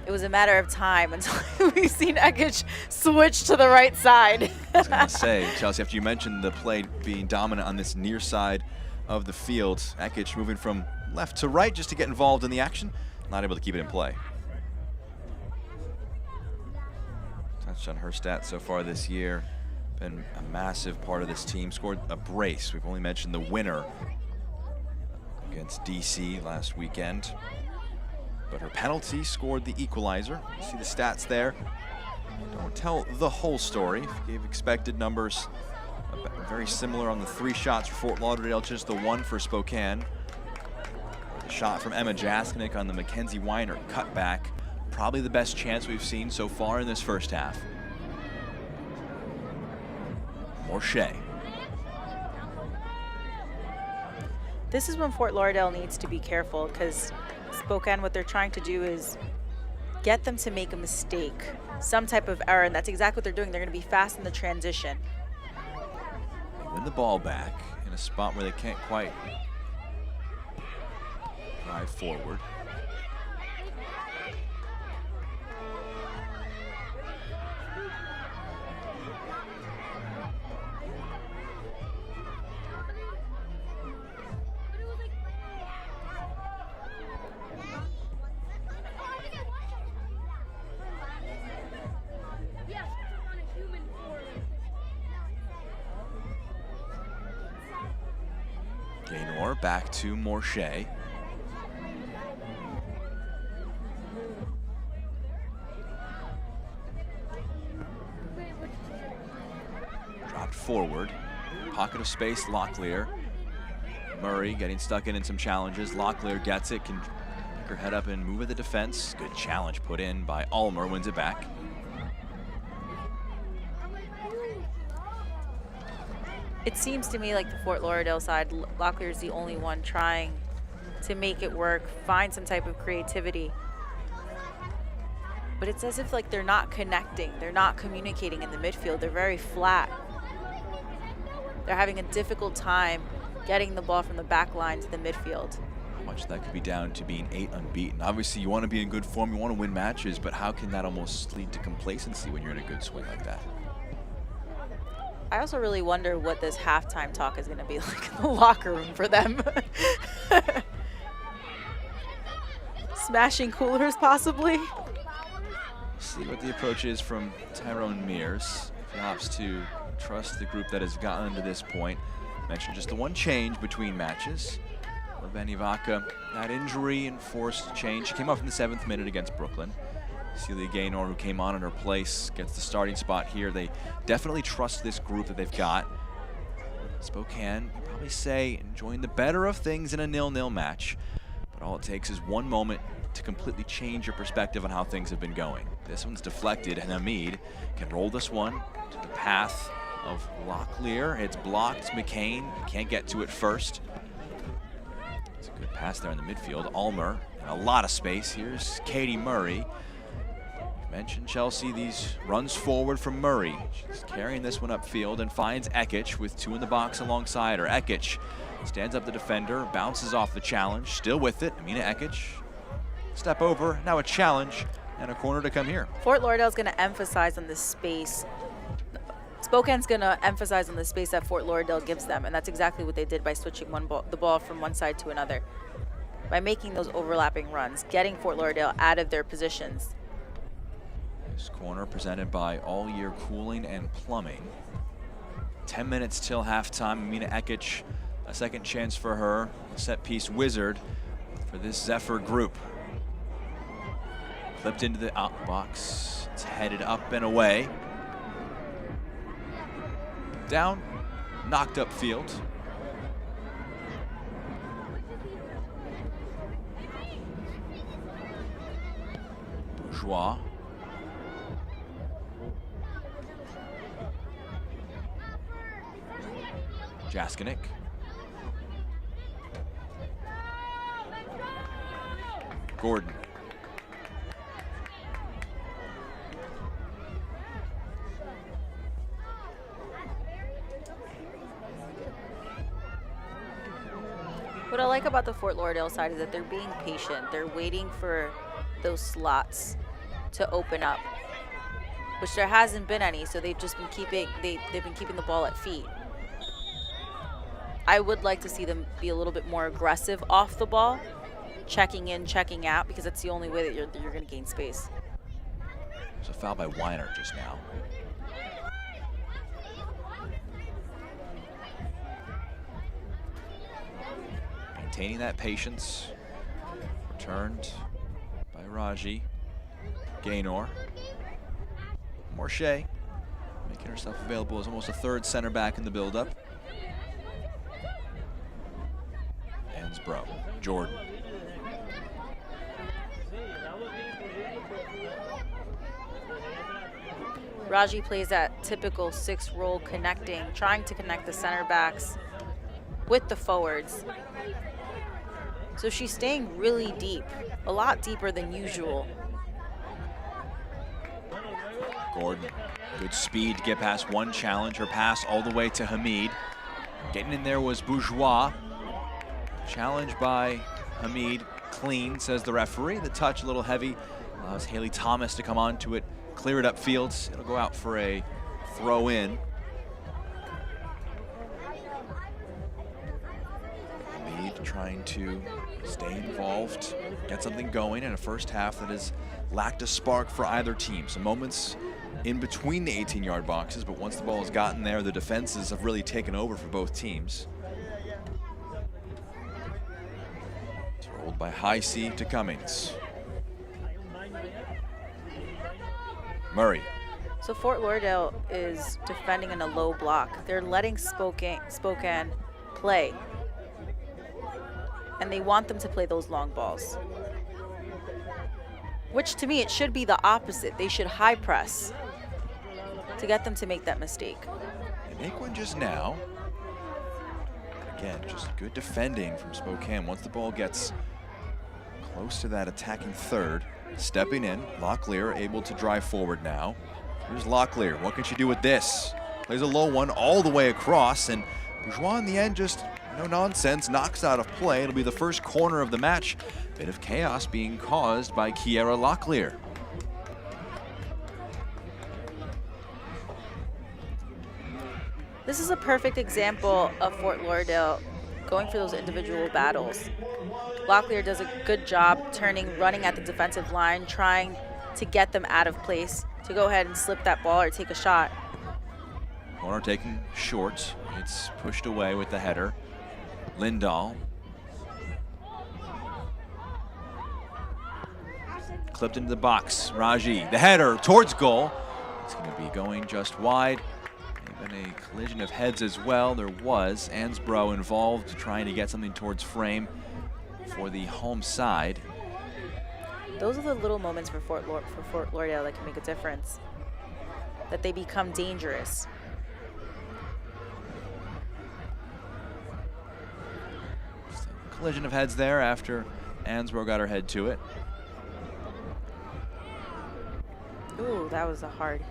It was a matter of time until we've seen Ekic switch to the right side. I was going to say, Chelsea, after you mentioned the play being dominant on this near side of the field, Ekic moving from left to right just to get involved in the action, not able to keep it in play. Touched on her stats so far this year. Been a massive part of this team. Scored a brace. We've only mentioned the winner against DC last weekend. But her penalty scored the equalizer. You see the stats there. Don't tell the whole story. Gave expected numbers very similar on the 3 shots for Fort Lauderdale, just the 1 for Spokane. The shot from Emma Jaskinik on the Mackenzie Weiner cutback. Probably the best chance we've seen so far in this first half. Morshea. This is when Fort Lauderdale needs to be careful because Spokane, what they're trying to do is get them to make a mistake, some type of error, and that's exactly what they're doing. They're going to be fast in the transition. They win the ball back in a spot where they can't quite drive forward. it back to Morshea. Dropped forward. Pocket of space, Locklear. Murray getting stuck in some challenges. Locklear gets it, can pick her head up and move at the defense. Good challenge put in by Ulmer, wins it back. It seems to me like the Fort Lauderdale side, Locklear is the only one trying to make it work, find some type of creativity. But it's as if like they're not connecting, they're not communicating in the midfield, they're very flat. They're having a difficult time getting the ball from the back line to the midfield. How much that could be down to being 8 unbeaten. Obviously you want to be in good form, you want to win matches, but how can that almost lead to complacency when you're in a good swing like that? I also really wonder what this halftime talk is going to be like in the locker room for them. Smashing coolers, possibly. See what the approach is from Tyrone Mears. If he opts to trust the group that has gotten to this point. Mentioned just the one change between matches. Leveni Vaca, that injury and forced change. She came off in the 7th minute against Brooklyn. Celia Gaynor, who came on in her place, gets the starting spot here. They definitely trust this group that they've got. Spokane, you'd probably say, enjoying the better of things in a 0-0 match. But all it takes is one moment to completely change your perspective on how things have been going. This one's deflected, and Hamid can roll this one to the path of Locklear. It's blocked. McCain can't get to it first. It's a good pass there in the midfield. Ulmer, and a lot of space. Here's Katie Murray. Mentioned Chelsea, these runs forward from Murray. She's carrying this one upfield and finds Ekic with 2 in the box alongside her. Ekic stands up the defender, bounces off the challenge, still with it. Amina Ekic, step over, now a challenge and a corner to come here. Fort Lauderdale's going to emphasize on the space. Spokane's going to emphasize on the space that Fort Lauderdale gives them, and that's exactly what they did by switching the ball from one side to another. By making those overlapping runs, getting Fort Lauderdale out of their positions. This corner presented by All Year Cooling and Plumbing. 10 minutes till halftime. Amina Ekic, a second chance for her. A set piece wizard for this Zephyr group. Flipped into the box. It's headed up and away. Down, knocked upfield. Bourgeois. Jaskinik. Gordon. What I like about the Fort Lauderdale side is that they're being patient. They're waiting for those slots to open up, which there hasn't been any, so they've just been they've been keeping the ball at feet. I would like to see them be a little bit more aggressive off the ball, checking in, checking out, because that's the only way that you're going to gain space. There's a foul by Weiner just now. Maintaining that patience. Returned by Raji. Gaynor. Morshea making herself available as almost a third center back in the build-up. Bro, Jordan. Raji plays that typical 6 role connecting, trying to connect the center backs with the forwards. So she's staying really deep, a lot deeper than usual. Gordon, good speed to get past one challenge. Her pass all the way to Hamid. Getting in there was Bourgeois. Challenge by Hamid, clean, says the referee. The touch a little heavy, allows Haley Thomas to come onto it, clear it upfield. It'll go out for a throw in. Hamid trying to stay involved, get something going in a first half that has lacked a spark for either team. Some moments in between the 18-yard boxes, but once the ball has gotten there, the defenses have really taken over for both teams. Pulled by High C to Cummings. Murray. So Fort Lauderdale is defending in a low block. They're letting Spokane play. And they want them to play those long balls. Which to me, it should be the opposite. They should high press to get them to make that mistake. They make one just now. Again, just good defending from Spokane. Once the ball gets close to that attacking third, stepping in, Locklear able to drive forward now. Here's Locklear, what can she do with this? Plays a low one all the way across, and Bourgeois in the end just no nonsense, knocks out of play. It'll be the first corner of the match. Bit of chaos being caused by Kiera Locklear. This is a perfect example of Fort Lauderdale going for those individual battles. Locklear does a good job running at the defensive line, trying to get them out of place to go ahead and slip that ball or take a shot. Corner taken short. It's pushed away with the header. Lindahl. Clipped into the box. Raji, the header towards goal. It's going to be going just wide. Been a collision of heads as well. There was Ansbro involved trying to get something towards frame for the home side. Those are the little moments for Fort Lauderdale that can make a difference, that they become dangerous. Just a collision of heads there after Ansbro got her head to it. Ooh, that was a hard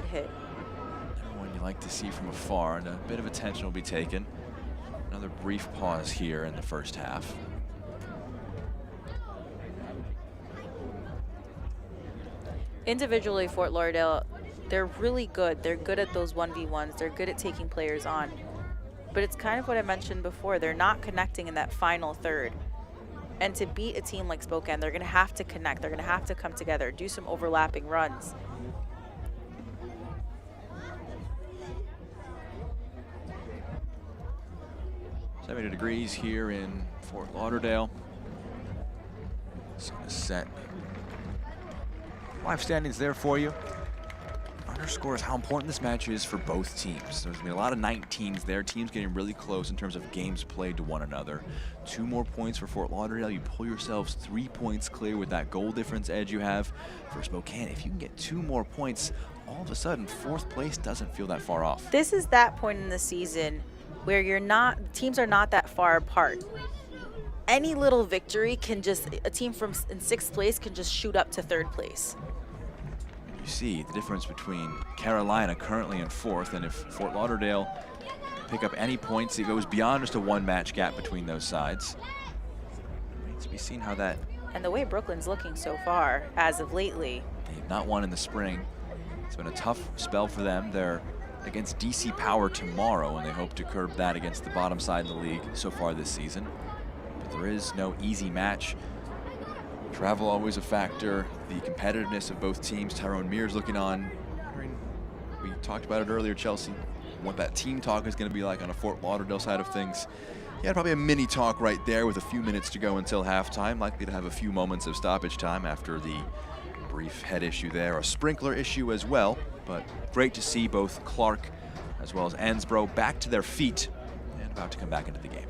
hit. One you like to see from afar, and a bit of attention will be taken. Another brief pause here in the first half. Individually, Fort Lauderdale, they're really good. They're good at those 1v1s. They're good at taking players on. But it's kind of what I mentioned before. They're not connecting in that final third. And to beat a team like Spokane, they're going to have to connect. They're going to have to come together, do some overlapping runs. 70 degrees here in Fort Lauderdale. So set. Live standings there for you. Underscores how important this match is for both teams. There's going to be a lot of 19s there. Teams getting really close in terms of games played to one another. 2 more points for Fort Lauderdale. You pull yourselves 3 points clear with that goal difference edge you have. For Spokane, if you can get 2 more points, all of a sudden 4th place doesn't feel that far off. This is that point in the season where teams are not that far apart. Any little victory can a team in 6th place can just shoot up to 3rd place. You see the difference between Carolina currently in 4th, and if Fort Lauderdale pick up any points, it goes beyond just a 1-match gap between those sides. Remains to be seen how that. And the way Brooklyn's looking so far, as of lately. They've not won in the spring. It's been a tough spell for them. They're against DC Power tomorrow, and they hope to curb that against the bottom side of the league so far this season. But there is no easy match. Travel always a factor. The competitiveness of both teams. Tyrone Mears looking on. We talked about it earlier, Chelsea. What that team talk is going to be like on a Fort Lauderdale side of things. Yeah, probably a mini talk right there with a few minutes to go until halftime. Likely to have a few moments of stoppage time after the brief head issue there. A sprinkler issue as well. But great to see both Clark as well as Ansbro back to their feet and about to come back into the game.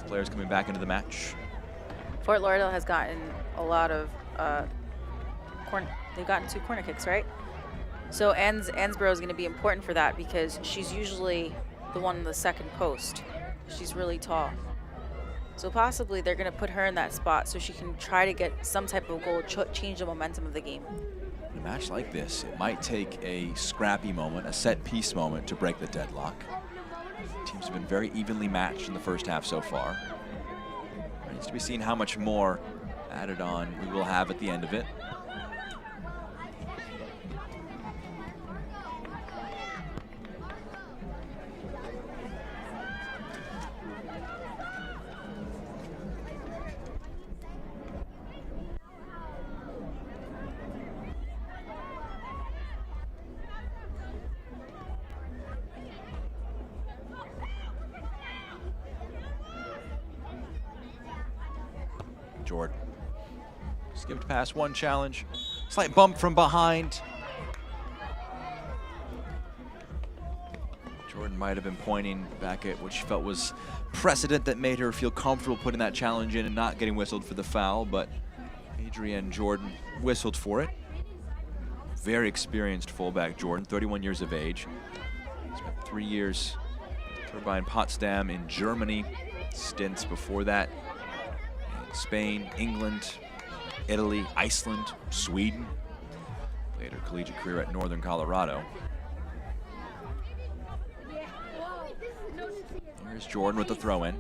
Players coming back into the match. Fort Lauderdale has gotten a lot of they've gotten 2 corner kicks, right? So Ansbro is going to be important for that because she's usually the one in the 2nd post. She's really tall. So possibly they're going to put her in that spot so she can try to get some type of goal, change the momentum of the game. In a match like this, it might take a scrappy moment, a set piece moment to break the deadlock. Teams have been very evenly matched in the first half so far. Remains to be seen how much more added on we will have at the end of it. Jordan. Skipped past one challenge. Slight bump from behind. Jordan might have been pointing back at what she felt was precedent that made her feel comfortable putting that challenge in and not getting whistled for the foul, but Adrienne Jordan whistled for it. Very experienced fullback Jordan, 31 years of age. Spent 3 years turbine Potsdam in Germany, stints before that Spain, England, Italy, Iceland, Sweden. Played her collegiate career at Northern Colorado. Here's Jordan with the throw-in.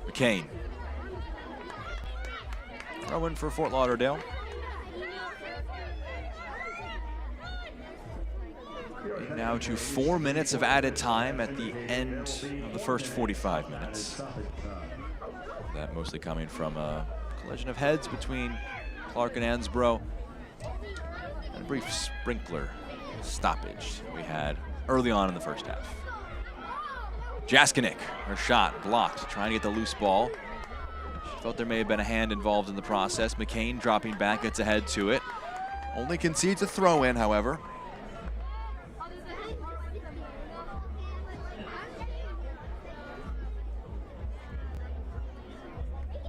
McCain. Throw-in for Fort Lauderdale. Now to 4 minutes of added time at the end of the first 45 minutes. That mostly coming from a collision of heads between Clark and Ansbro, and a brief sprinkler stoppage we had early on in the first half. Jaskinek, her shot blocked, trying to get the loose ball. She felt there may have been a hand involved in the process. McCain dropping back, gets ahead to it. Only concedes a throw-in, however.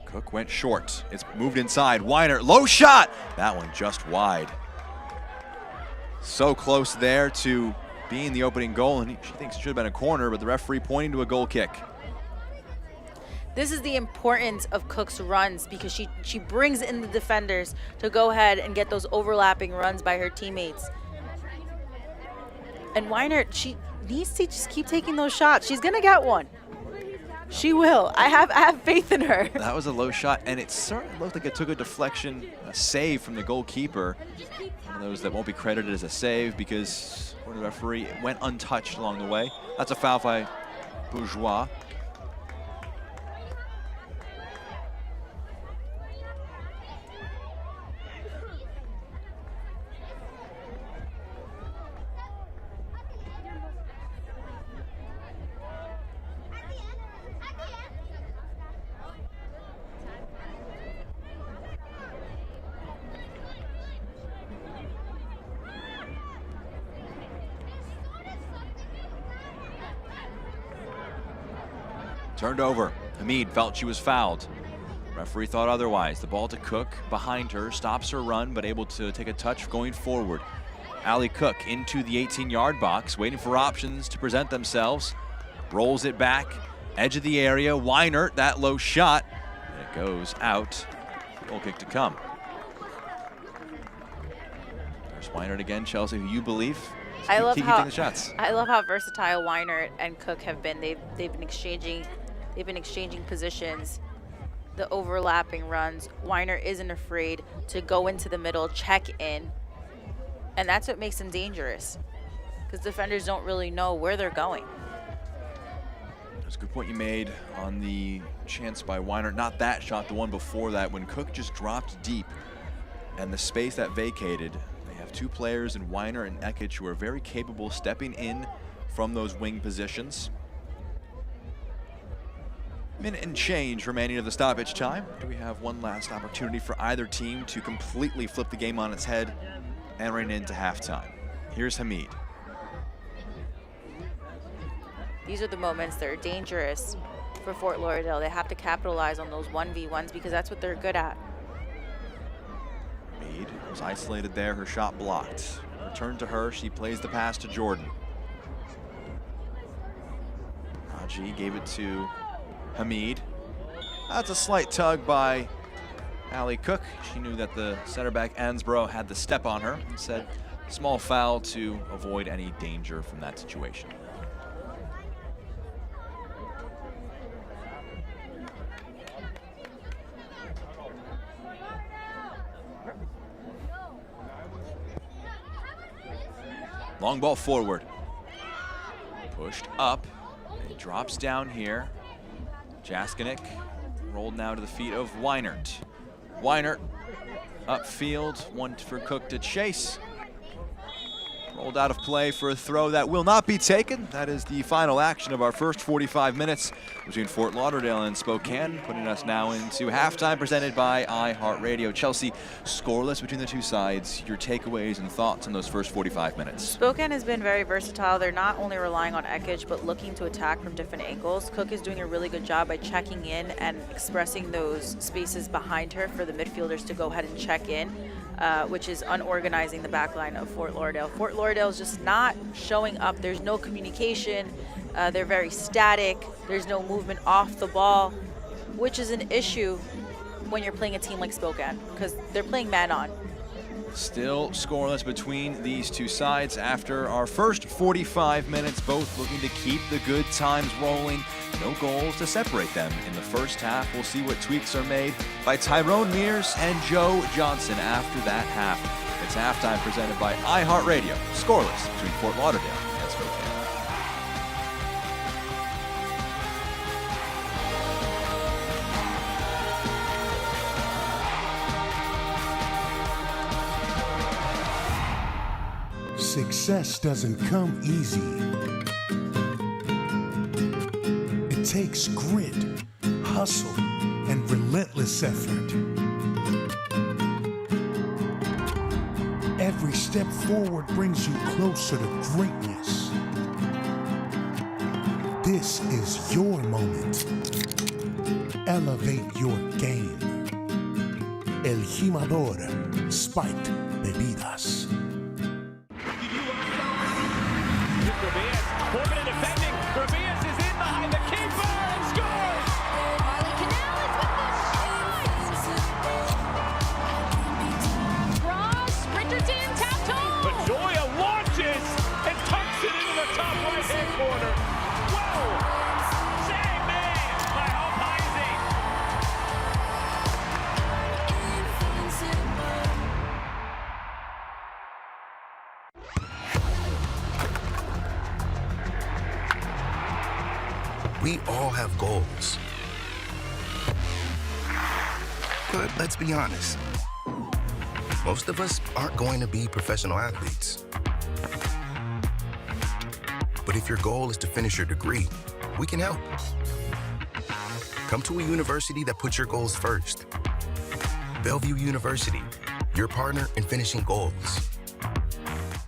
Cook went short. It's moved inside. Weiner, low shot. That one just wide. So close there to being the opening goal, and she thinks it should have been a corner, but the referee pointing to a goal kick. This is the importance of Cook's runs, because she brings in the defenders to go ahead and get those overlapping runs by her teammates. And Weiner, she needs to just keep taking those shots. She's gonna get one. She will. I have faith in her. That was a low shot, and it certainly looked like it took a deflection, a save from the goalkeeper. One of those that won't be credited as a save because, according to the referee, it went untouched along the way. That's a foul by Bourgeois. Turned over. Hamid felt she was fouled. Referee thought otherwise. The ball to Cook behind her, stops her run, but able to take a touch going forward. Allie Cook into the 18-yard box, waiting for options to present themselves. Rolls it back, edge of the area. Weiner, that low shot, and it goes out. Goal kick to come. There's Weiner again, Chelsea, who you believe. I love taking the shots. I love how versatile Weiner and Cook have been. They've been exchanging positions, the overlapping runs. Weiner isn't afraid to go into the middle, check in, and that's what makes them dangerous, because defenders don't really know where they're going. That's a good point you made on the chance by Weiner. Not that shot, the one before that, when Cook just dropped deep and the space that vacated. They have two players in Weiner and Ekic who are very capable stepping in from those wing positions. Minute and change remaining of the stoppage time. Do we have one last opportunity for either team to completely flip the game on its head, entering into halftime? Here's Hamid. These are the moments that are dangerous for Fort Lauderdale. They have to capitalize on those 1v1s because that's what they're good at. Hamid was isolated there, her shot blocked. Return to her, she plays the pass to Jordan. Raji gave it to Hamid. That's a slight tug by Allie Cook. She knew that the center back Ansbro had the step on her and said small foul to avoid any danger from that situation. Long ball forward. Pushed up. It drops down here. Jaskinek rolled now to the feet of Weinert. Weinert upfield, one for Cook to chase. Rolled out of play for a throw that will not be taken. That is the final action of our first 45 minutes between Fort Lauderdale and Spokane, putting us now into halftime presented by iHeartRadio. Chelsea, scoreless between the two sides. Your takeaways and thoughts on those first 45 minutes? Spokane has been very versatile. They're not only relying on Ekich, but looking to attack from different angles. Cook is doing a really good job by checking in and expressing those spaces behind her for the midfielders to go ahead and check in. Which is unorganizing the back line of Fort Lauderdale. Fort Lauderdale is just not showing up. There's no communication. They're very static. There's no movement off the ball, which is an issue when you're playing a team like Spokane because they're playing man on. Still scoreless between these two sides after our first 45 minutes, both looking to keep the good times rolling. No goals to separate them in the first half. We'll see what tweaks are made by Tyrone Mears and Joe Johnson after that half. It's halftime presented by iHeartRadio. Scoreless between Fort Lauderdale and Spokane. Success doesn't come easy. It takes grit, hustle, and relentless effort. Every step forward brings you closer to greatness. This is your moment. Elevate your game. El Jimador Spiked Bebidas. Corbin and defending. Ramirez is in behind the keeper and scores! Cross, sprinter team tapped home. Bedoya launches and tucks it into the top right-hand corner. Whoa! Dang man by Alpaisi. We all have goals. But let's be honest. Most of us aren't going to be professional athletes. But if your goal is to finish your degree, we can help. Come to a university that puts your goals first. Bellevue University, your partner in finishing goals.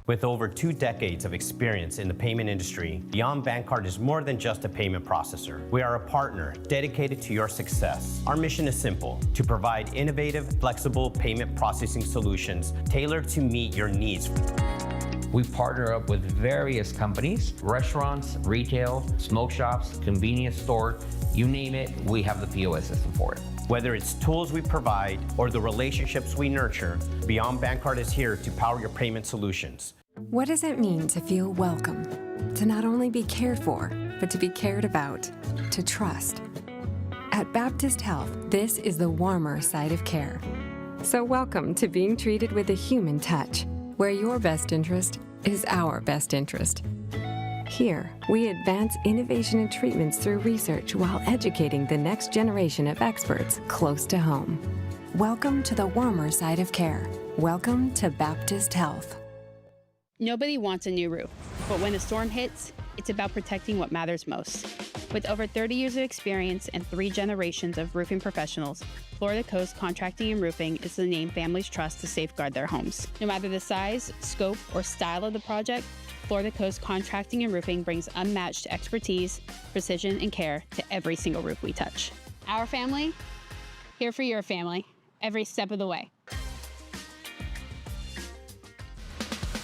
With over 2 decades of experience in the payment industry, Beyond Bankcard is more than just a payment processor. We are a partner dedicated to your success. Our mission is simple: to provide innovative, flexible payment processing solutions tailored to meet your needs. We partner up with various companies, restaurants, retail, smoke shops, convenience store, you name it, we have the POS system for it. Whether it's tools we provide or the relationships we nurture, Beyond Bankcard is here to power your payment solutions. What does it mean to feel welcome? To not only be cared for, but to be cared about, to trust. At Baptist Health, this is the warmer side of care. So welcome to being treated with a human touch, where your best interest is our best interest. Here, we advance innovation and treatments through research while educating the next generation of experts close to home. Welcome to the warmer side of care. Welcome to Baptist Health. Nobody wants a new roof, but when a storm hits, it's about protecting what matters most. With over 30 years of experience and 3 generations of roofing professionals, Florida Coast Contracting and Roofing is the name families trust to safeguard their homes. No matter the size, scope, or style of the project, Florida Coast Contracting and Roofing brings unmatched expertise, precision, and care to every single roof we touch. Our family, here for your family, every step of the way.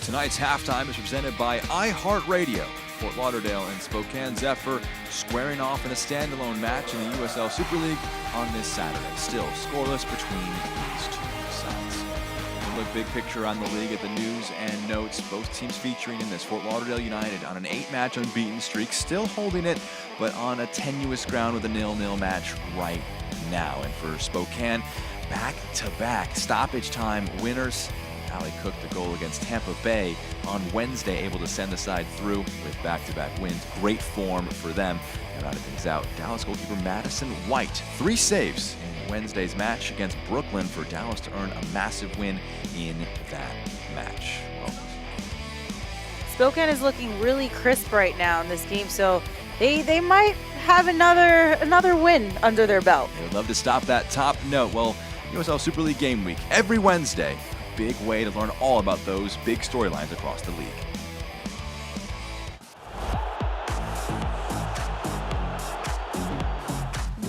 Tonight's halftime is presented by iHeartRadio. Fort Lauderdale and Spokane Zephyr squaring off in a standalone match in the USL Super League on this Saturday. Still scoreless between these two sides. We'll look big picture on the league at the news and notes. Both teams featuring in this. Fort Lauderdale United on an 8-match unbeaten streak, still holding it, but on a tenuous ground with a 0-0 match right now. And for Spokane, back-to-back stoppage time winners. Allie Cook, the goal against Tampa Bay on Wednesday, able to send the side through with back-to-back wins. Great form for them. And rounding things out, Dallas goalkeeper Madison White, 3 saves in Wednesday's match against Brooklyn for Dallas to earn a massive win in that match. Spokane is looking really crisp right now in this game, so they might have another win under their belt. They would love to stop that top note. Well, USL Super League game week every Wednesday. Big way to learn all about those big storylines across the league.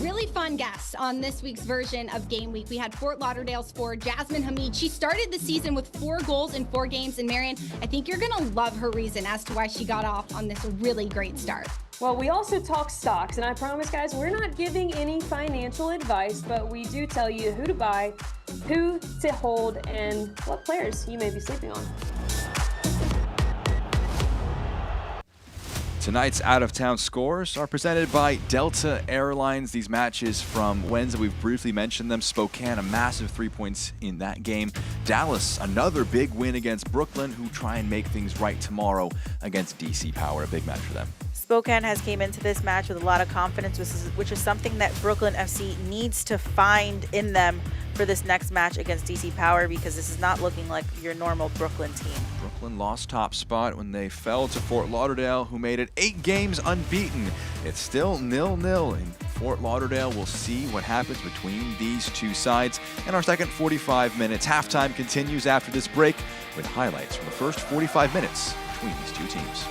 Really fun guests on this week's version of Game Week. We had Fort Lauderdale's forward Jasmine Hamid. She started the season with 4 goals in 4 games. And Marion, I think you're gonna love her reason as to why she got off on this really great start. Well, we also talk stocks, and I promise, guys, we're not giving any financial advice, but we do tell you who to buy, who to hold, and what players you may be sleeping on. Tonight's out-of-town scores are presented by Delta Airlines. These matches from Wednesday, we've briefly mentioned them. Spokane, a massive 3 points in that game. Dallas, another big win against Brooklyn, who try and make things right tomorrow against DC Power. A big match for them. Spokane has came into this match with a lot of confidence, which is something that Brooklyn FC needs to find in them for this next match against DC Power, because this is not looking like your normal Brooklyn team. Brooklyn lost top spot when they fell to Fort Lauderdale, who made it 8 games unbeaten. It's still 0-0 in Fort Lauderdale. We'll see what happens between these two sides. And our second 45 minutes. Halftime continues after this break with highlights from the first 45 minutes between these two teams.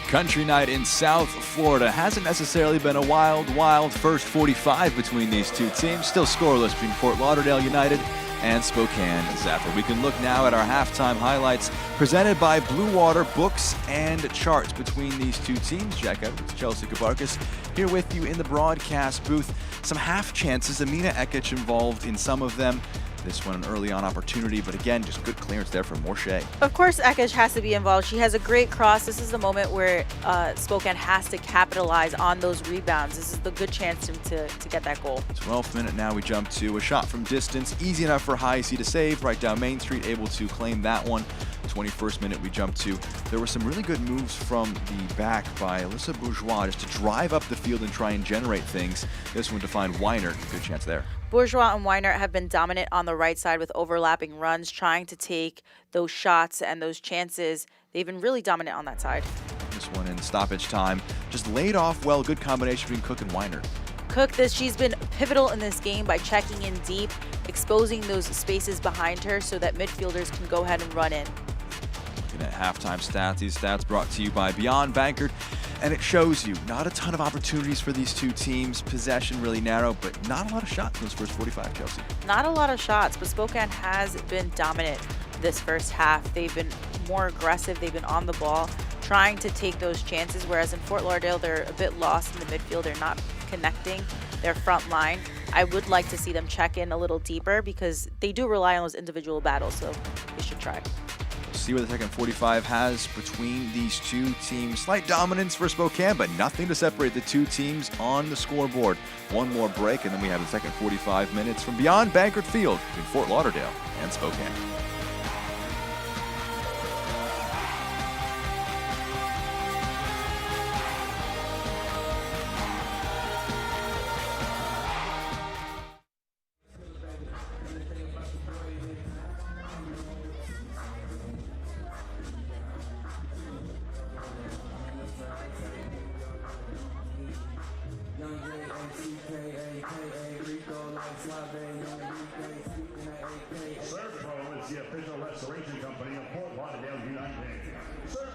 Country night in South Florida. Hasn't necessarily been a wild first 45 between these two teams. Still scoreless between Fort Lauderdale United and Spokane Zephyr. We can look now at our halftime highlights presented by Blue Water Books and Charts between these two teams. Jack Edwards, Chelsea Kabarkas here with you in the broadcast booth. Some half chances. Amina Ekic involved in some of them. This one an early on opportunity, but again, just good clearance there from Morshea. Of course, Ekic has to be involved. She has a great cross. This is the moment where Spokane has to capitalize on those rebounds. This is the good chance to get that goal. 12th minute now, we jump to a shot from distance. Easy enough for High C to save. Right down Main Street, able to claim that one. 21st minute, we jump to. There were some really good moves from the back by Alyssa Bourgeois just to drive up the field and try and generate things. This one to find Weiner. Good chance there. Bourgeois and Weiner have been dominant on the right side with overlapping runs, trying to take those shots and those chances. They've been really dominant on that side. This one in stoppage time. Just laid off well. Good combination between Cook and Weiner. Cook, she's been pivotal in this game by checking in deep, exposing those spaces behind her so that midfielders can go ahead and run in. Looking at halftime stats. These stats brought to you by Beyond Bankard. And it shows you not a ton of opportunities for these two teams. Possession really narrow, but not a lot of shots in those first 45, Chelsea. Not a lot of shots, but Spokane has been dominant this first half. They've been more aggressive. They've been on the ball, trying to take those chances, whereas in Fort Lauderdale, they're a bit lost in the midfield. They're not connecting their front line. I would like to see them check in a little deeper because they do rely on those individual battles, so they should try. see what the second 45 has between these two teams. Slight dominance for Spokane, but nothing to separate the two teams on the scoreboard. One more break, and then we have the second 45 minutes from beyond Bankert Field between Fort Lauderdale and Spokane. Pro is the official restoration company of Fort Lauderdale United.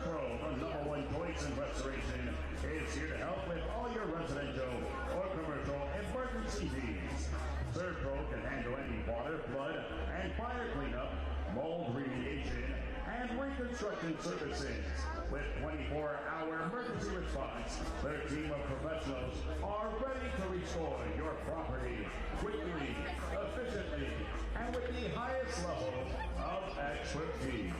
Pro, the #1 choice in restoration, is here to help with all your residential or commercial emergency needs. Pro can handle any water, flood, and fire cleanup, mold remediation, and reconstruction services. With 24-hour emergency response, their team of professionals are ready to restore your property quickly, efficiently, and with the highest level of expertise.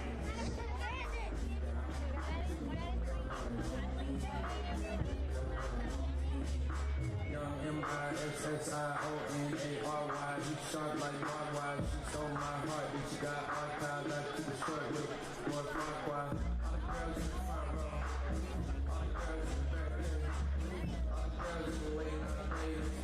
Young M-I-S-S-I-O-N-A-R-Y. You sharp like barbed wire. She stole my heart, but she got archived. I keep it short with more clockwise. All the girls in the front row. All the girls in the back there. All the girls in the waiting on the ladies.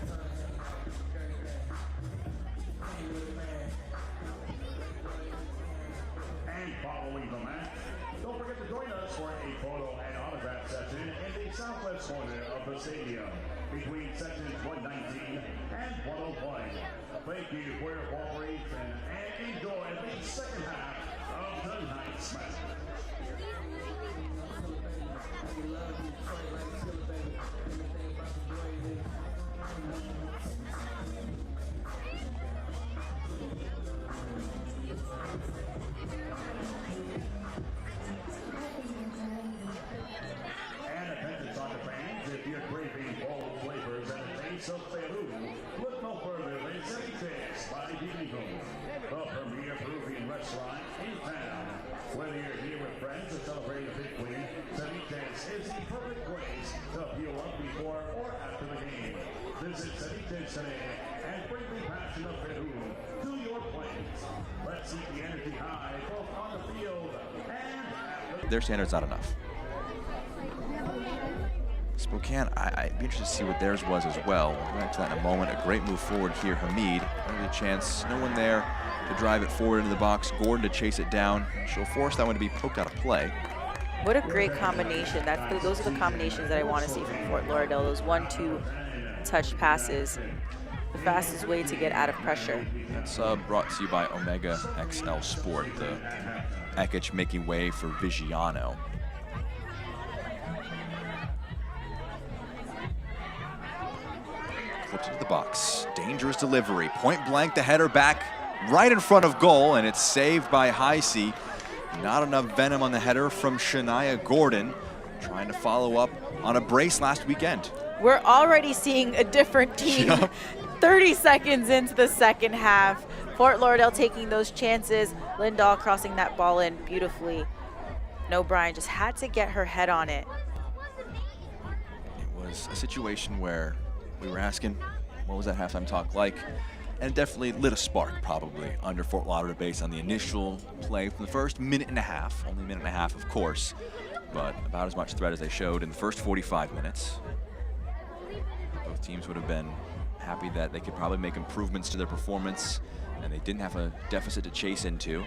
And following the match, don't forget to join us for a photo and autograph session in the southwest corner of the stadium between sections 119 and 101. Thank you for your cooperation and enjoy the second half of tonight's match. And attention soccer fans, if you're craving bold flavors and a taste of Peru, look no further than Ceviche by Diego, the premier Peruvian restaurant in town. Whether you're here with friends or celebrating a big win, Ceviche is the perfect place to fuel up before or after the game. Visit Ceviche today and bring the passion of Peru to your plates. Let's keep the energy high both on the field and at the... Their standard's not enough. Spokane, I'd be interested to see what theirs was as well. We'll get back to that in a moment. A great move forward here. Hamid, a chance, no one there to drive it forward into the box. Gordon to chase it down. She'll force that one to be poked out of play. What a great combination. Those are the combinations that I want to see from Fort Lauderdale. Those 1-2 touch passes. The fastest way to get out of pressure. That's brought to you by Omega XL Sport. The Ekich making way for Vigiano. Flips into the box. Dangerous delivery. Point blank, the header back right in front of goal, and it's saved by Heisey. Not enough venom on the header from Shania Gordon, trying to follow up on a brace last weekend. We're already seeing a different team. Yep. 30 seconds into the second half. Fort Lauderdale taking those chances. Lindahl crossing that ball in beautifully. No, Brian just had to get her head on it. It was a situation where we were asking, what was that halftime talk like? And it definitely lit a spark, probably, under Fort Lauderdale based on the initial play from the first minute and a half. Only a minute and a half, of course, but about as much threat as they showed in the first 45 minutes. Both teams would have been happy that they could probably make improvements to their performance, and they didn't have a deficit to chase into.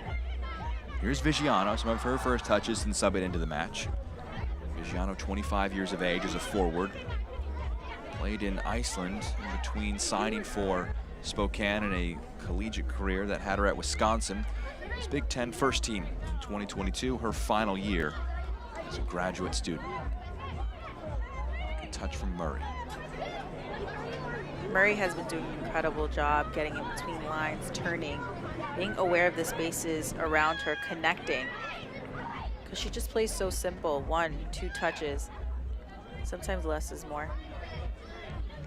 Here's Vigiano, some of her first touches and sub it into the match. Vigiano, 25 years of age, as a forward. Played in Iceland in between signing for Spokane and a collegiate career that had her at Wisconsin. It's Big Ten first team in 2022, her final year as a graduate student. Good touch from Murray. Murray has been doing an incredible job getting in between lines, turning, being aware of the spaces around her, connecting. Because she just plays so simple, 1-2 touches. Sometimes less is more.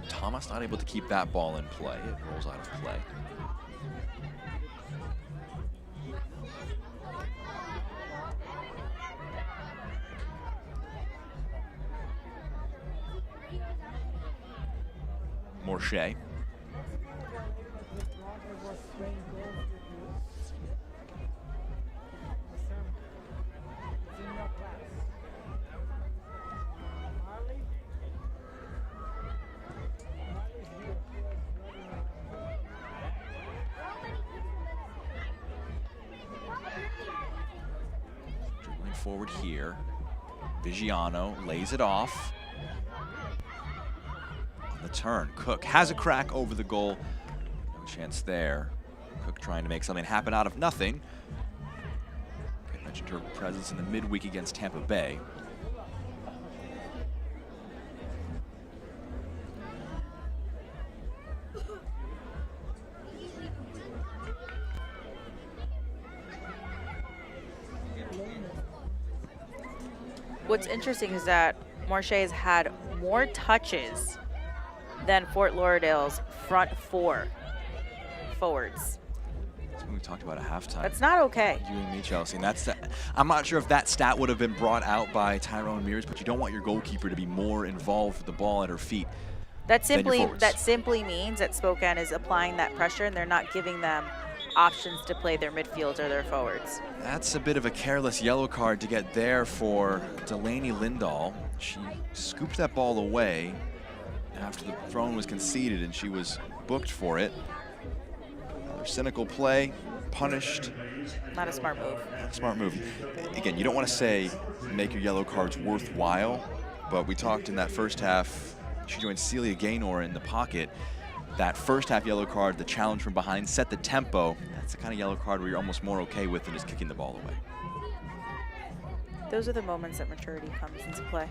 Thomas not able to keep that ball in play. It rolls out of play. Morshea. Dribbling forward here. Vigiano lays it off. On the turn, Cook has a crack over the goal. No chance there. Cook trying to make something happen out of nothing. I mentioned her presence in the midweek against Tampa Bay. What's interesting is that Morshea has had more touches than Fort Lauderdale's front four forwards. That's what we talked about at halftime. That's not okay. You and me, Chelsea. And I'm not sure if that stat would have been brought out by Tyrone Mears, but you don't want your goalkeeper to be more involved with the ball at her feet. That simply means that Spokane is applying that pressure and they're not giving them options to play their midfield or their forwards. That's a bit of a careless yellow card to get there for Delaney Lindahl. She scooped that ball away after the throw was conceded and she was booked for it. Another cynical play, punished. Not a smart move. Not a smart move. Again, you don't want to say make your yellow cards worthwhile, but we talked in that first half, she joined Celia Gaynor in the pocket. That first half yellow card, the challenge from behind, set the tempo. That's the kind of yellow card where you're almost more okay with than just kicking the ball away. Those are the moments that maturity comes into play.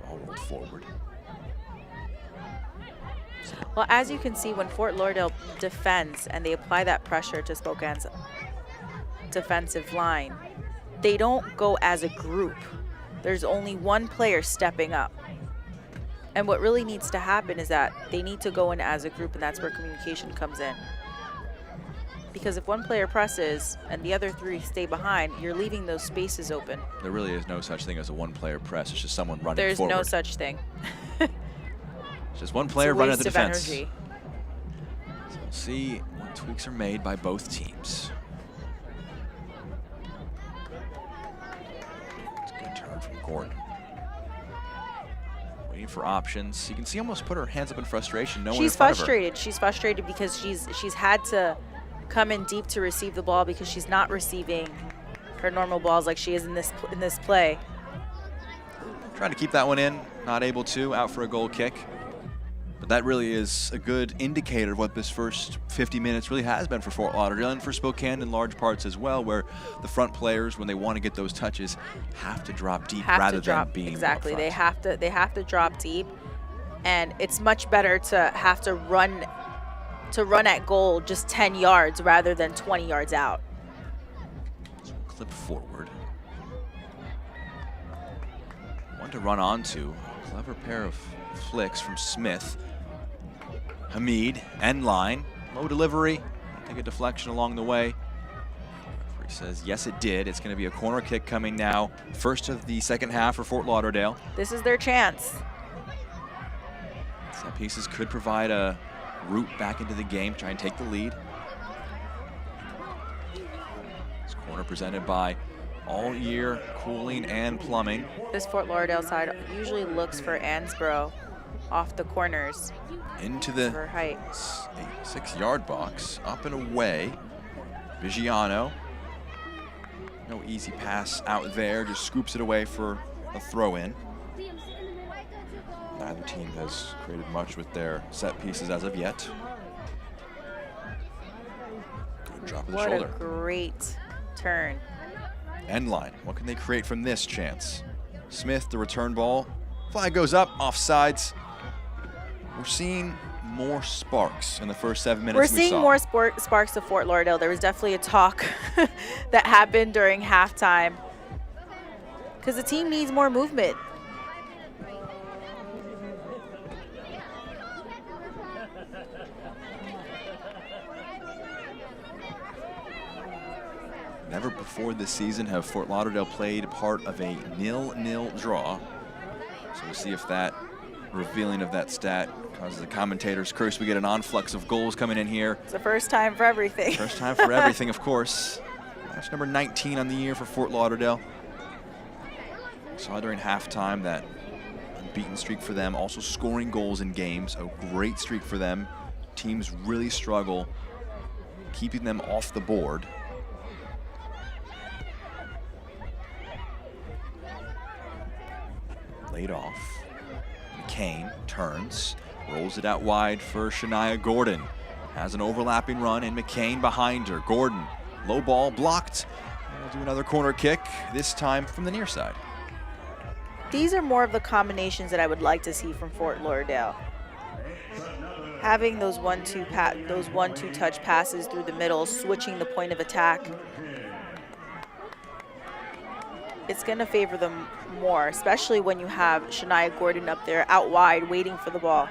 Ball rolled forward. Well, as you can see, when Fort Lauderdale defends and they apply that pressure to Spokane's defensive line, they don't go as a group. There's only one player stepping up. And what really needs to happen is that they need to go in as a group, and that's where communication comes in. Because if one player presses and the other three stay behind, you're leaving those spaces open. There really is no such thing as a one-player press. It's just someone running There's forward. no such thing. It's just one player running at the defense. Energy. So we'll see what tweaks are made by both teams. It's a good turn from Gordon. Waiting for options. You can see almost put her hands up in frustration. No one in front of her. Frustrated. She's frustrated because she's had to come in deep to receive the ball because she's not receiving her normal balls like she is in this play. Trying to keep that one in, not able to, out for a goal kick. But that really is a good indicator of what this first 50 minutes really has been for Fort Lauderdale and for Spokane in large parts as well, where the front players, when they want to get those touches, have to drop deep rather than being exactly. up front. They have to drop deep, and it's much better to have to run at goal just 10 yards rather than 20 yards out. So clip forward. One to run onto. A clever pair of flicks from Smith. Hamid, end line, low delivery, take a deflection along the way. Referee says yes it did. It's going to be a corner kick coming now. First of the second half for Fort Lauderdale. This is their chance. Set pieces could provide a route back into the game, try and take the lead. This corner presented by All Year Cooling and Plumbing. This Fort Lauderdale side usually looks for Ansbro off the corners. Into the 6-yard box, up and away. Vigiano. No easy pass out there, just scoops it away for a throw-in. Neither team has created much with their set pieces as of yet. Good drop of the shoulder. What a great turn. End line. What can they create from this chance? Smith, the return ball. Flag goes up, offsides. We're seeing more sparks in the first 7 minutes. We're seeing more sparks of Fort Lauderdale. There was definitely a talk that happened during halftime because the team needs more movement. Never before this season have Fort Lauderdale played part of a 0-0 draw. So we'll see if that revealing of that stat causes the commentators curse. We get an influx of goals coming in here. It's the first time for everything. First time for everything, of course. Match number 19 on the year for Fort Lauderdale. Saw during halftime that unbeaten streak for them, also scoring goals in games. A great streak for them. Teams really struggle keeping them off the board. Laid off. McCain turns, rolls it out wide for Shania Gordon. Has an overlapping run and McCain behind her. Gordon, low ball blocked. We'll do another corner kick, this time from the near side. These are more of the combinations that I would like to see from Fort Lauderdale. Having those one-two touch passes through the middle, switching the point of attack. It's going to favor them more, especially when you have Shania Gordon up there out wide waiting for the ball.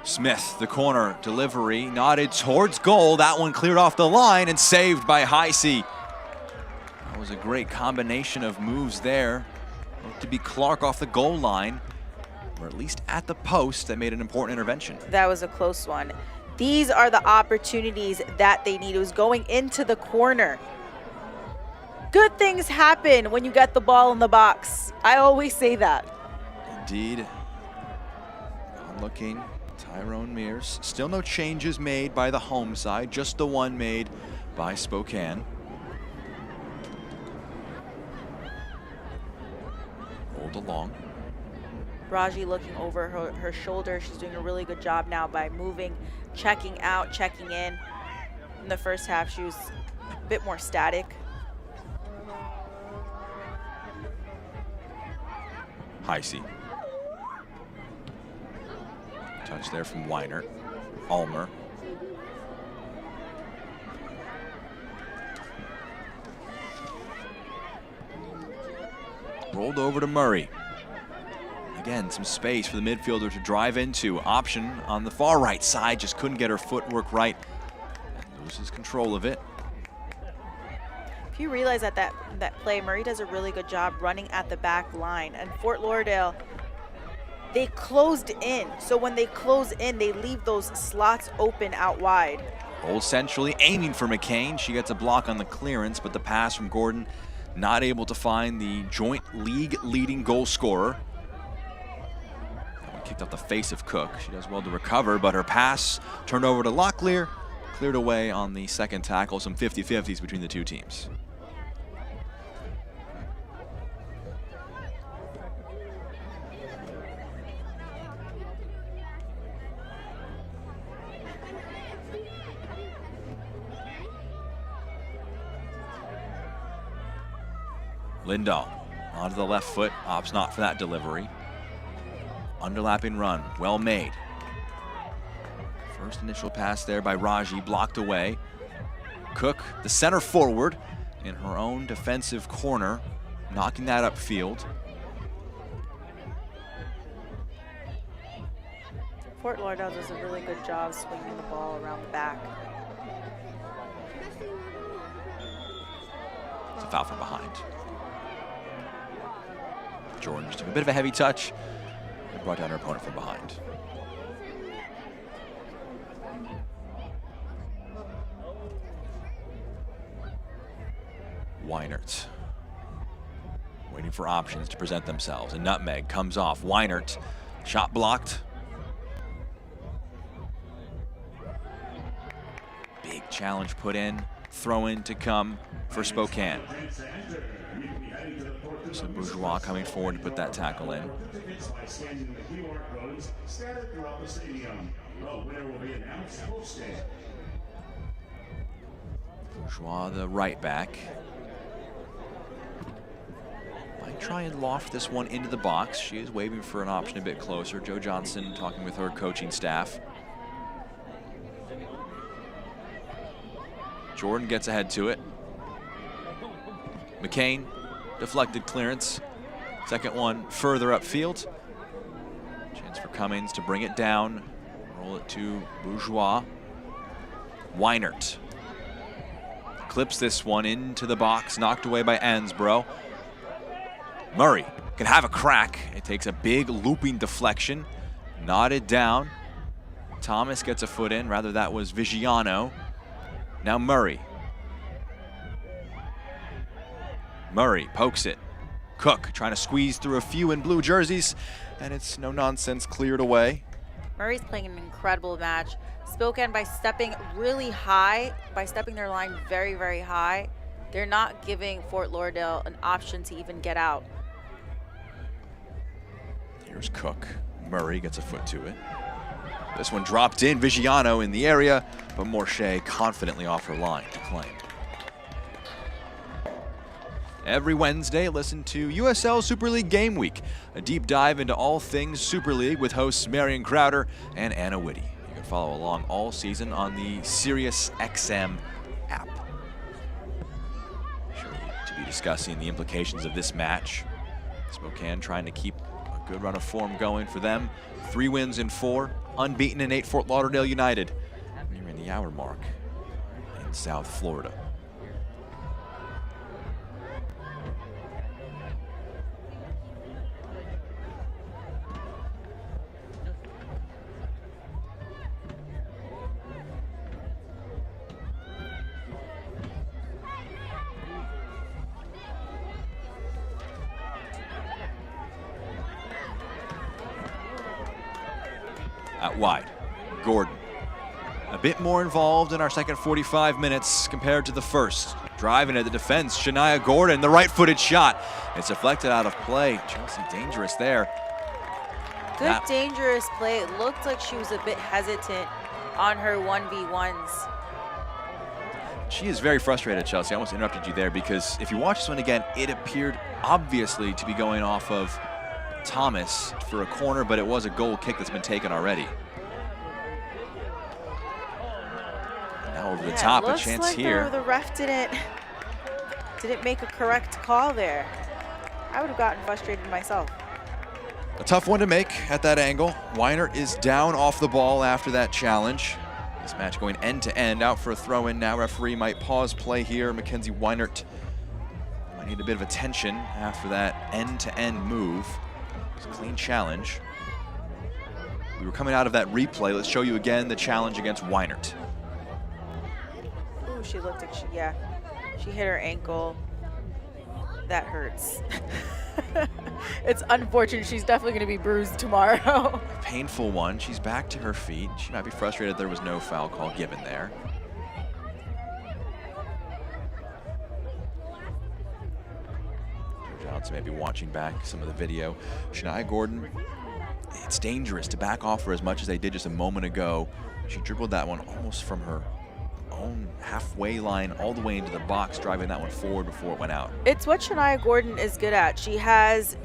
Smith, the corner delivery, nodded towards goal. That one cleared off the line and saved by Heisey. That was a great combination of moves there. Looked to be Clark off the goal line, or at least at the post, that made an important intervention. That was a close one. These are the opportunities that they need. It was going into the corner. Good things happen when you get the ball in the box. I always say that. Indeed. Looking, Tyrone Mears. Still no changes made by the home side, just the one made by Spokane. Rolled along. Raji looking over her shoulder. She's doing a really good job now by moving, checking out, checking in. In the first half, she was a bit more static. Heisey. Touch there from Weiner. Ulmer. Rolled over to Murray. Again, some space for the midfielder to drive into. Option on the far right side, just couldn't get her footwork right. Loses control of it. If you realize that play, Murray does a really good job running at the back line. And Fort Lauderdale, they closed in. So when they close in, they leave those slots open out wide. Roll centrally, aiming for McCain. She gets a block on the clearance, but the pass from Gordon not able to find the joint league leading goal scorer. That one kicked off the face of Cook. She does well to recover, but her pass turned over to Locklear, cleared away on the second tackle. Some 50-50s between the two teams. Lindahl onto the left foot, opts not for that delivery. Underlapping run, well made. First initial pass there by Raji, blocked away. Cook, the center forward, in her own defensive corner, knocking that upfield. Fort Lauderdale does a really good job swinging the ball around the back. It's a foul from behind. Jordan just took a bit of a heavy touch and brought down her opponent from behind. Weinert waiting for options to present themselves. A nutmeg comes off. Weinert, shot blocked. Big challenge put in. Throw in to come for Spokane. So Bourgeois coming forward to put that tackle in. Bourgeois, the right back. Might try and loft this one into the box. She is waving for an option a bit closer. Joe Johnson talking with her coaching staff. Jordan gets ahead to it. McCain, deflected clearance. Second one further upfield. Chance for Cummings to bring it down. Roll it to Bourgeois. Weinert clips this one into the box, knocked away by Ansbro. Murray can have a crack. It takes a big looping deflection Nodded down. Thomas gets a foot in, rather that was Vigiano. Now Murray. Murray pokes it. Cook trying to squeeze through a few in blue jerseys, and it's no nonsense, cleared away. Murray's playing an incredible match. Spokane, by stepping really high, by stepping their line very, very high, they're not giving Fort Lauderdale an option to even get out. Here's Cook. Murray gets a foot to it. This one dropped in, Vigiano in the area, but Morche confidently off her line to claim. Every Wednesday, listen to USL Super League Game Week, a deep dive into all things Super League with hosts Marion Crowder and Anna Whitty. You can follow along all season on the SiriusXM app. Sure to be discussing the implications of this match. Spokane trying to keep a good run of form going for them. 3 wins in 4, unbeaten in 8 Fort Lauderdale United. Nearing the hour mark in South Florida. Out wide, Gordon. A bit more involved in our second 45 minutes compared to the first. Driving at the defense, Shania Gordon, the right-footed shot. It's deflected out of play. Chelsea dangerous there. Good dangerous play. It looked like she was a bit hesitant on her 1v1s. She is very frustrated, Chelsea. I almost interrupted you there because if you watch this one again, it appeared obviously to be going off of Thomas for a corner, but it was a goal kick that's been taken already. Now over the top, a chance like here. The ref didn't make a correct call there. I would have gotten frustrated myself. A tough one to make at that angle. Weiner is down off the ball after that challenge. This match going end to end, out for a throw in now. Referee might pause play here. Mackenzie Weinert might need a bit of attention after that end-to-end move. It's a clean challenge. We were coming out of that replay. Let's show you again the challenge against Weinert. Ooh, she looked like she hit her ankle. That hurts. It's unfortunate. She's definitely going to be bruised tomorrow. A painful one. She's back to her feet. She might be frustrated there was no foul call given there. Johnson may be watching back some of the video. Shania Gordon, it's dangerous to back off her as much as they did just a moment ago. She dribbled that one almost from her own halfway line all the way into the box, driving that one forward before it went out. It's what Shania Gordon is good at. She has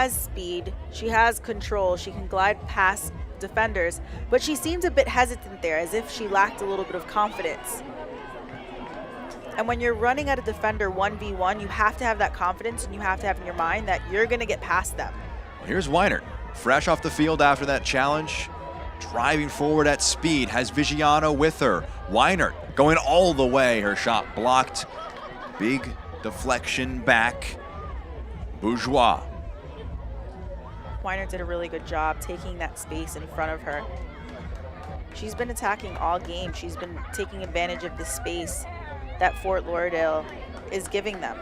speed, she has control, she can glide past defenders, but she seems a bit hesitant there, as if she lacked a little bit of confidence. And when you're running at a defender 1v1, you have to have that confidence, and you have to have in your mind that you're going to get past them. Well, here's Weinert, fresh off the field after that challenge, driving forward at speed, has Vigiano with her. Weinert going all the way, her shot blocked. Big deflection back. Bourgeois. Weiner did a really good job taking that space in front of her. She's been attacking all game. She's been taking advantage of the space that Fort Lauderdale is giving them.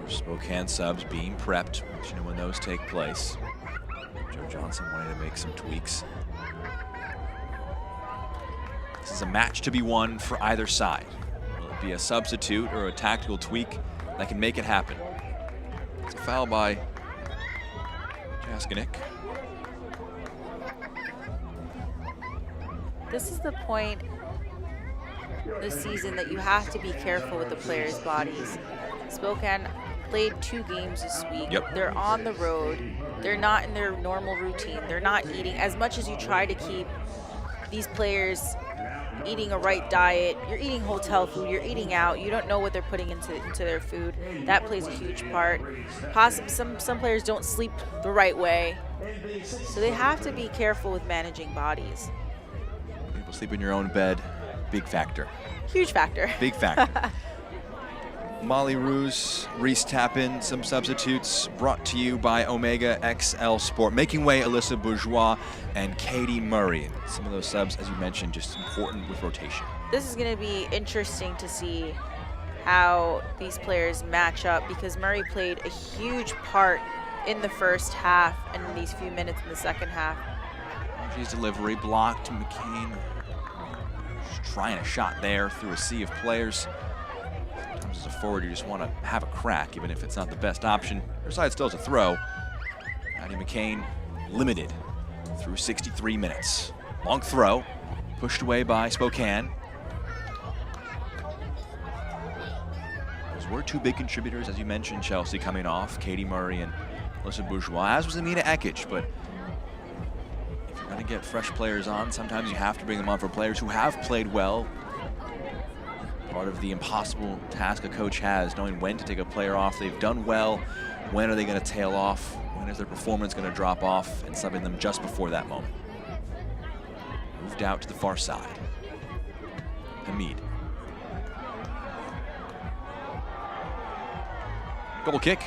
Spokane subs being prepped, you know when those take place. Joe Johnson wanting to make some tweaks. This is a match to be won for either side. Will it be a substitute or a tactical tweak that can make it happen? It's a foul by Jaskinik. This is the point this season that you have to be careful with the players' bodies. Spokane played 2 games this week. Yep. They're on the road. They're not in their normal routine. They're not eating. As much as you try to keep these players eating a right diet, you're eating hotel food, you're eating out, you don't know what they're putting into their food. That plays a huge part. Some players don't sleep the right way, so they have to be careful with managing bodies. People sleep in your own bed, big factor. Huge factor. Big factor. Molly Ruse, Reese Tappan, some substitutes brought to you by Omega XL Sport. Making way, Alyssa Bourgeois and Katie Murray. Some of those subs, as you mentioned, just important with rotation. This is going to be interesting to see how these players match up, because Murray played a huge part in the first half and in these few minutes in the second half. She's delivery blocked. McCain just trying a shot there through a sea of players. Sometimes as a forward, you just want to have a crack, even if it's not the best option. Her side still has a throw. Addie McCain limited through 63 minutes. Long throw, pushed away by Spokane. Those were two big contributors, as you mentioned, Chelsea coming off, Katie Murray and Alyssa Bourgeois, as was Amina Ekic, but if you're going to get fresh players on, sometimes you have to bring them on for players who have played well. Part of the impossible task a coach has, knowing when to take a player off. They've done well. When are they going to tail off? When is their performance going to drop off? And subbing them just before that moment. Moved out to the far side. Hamid. Goal kick.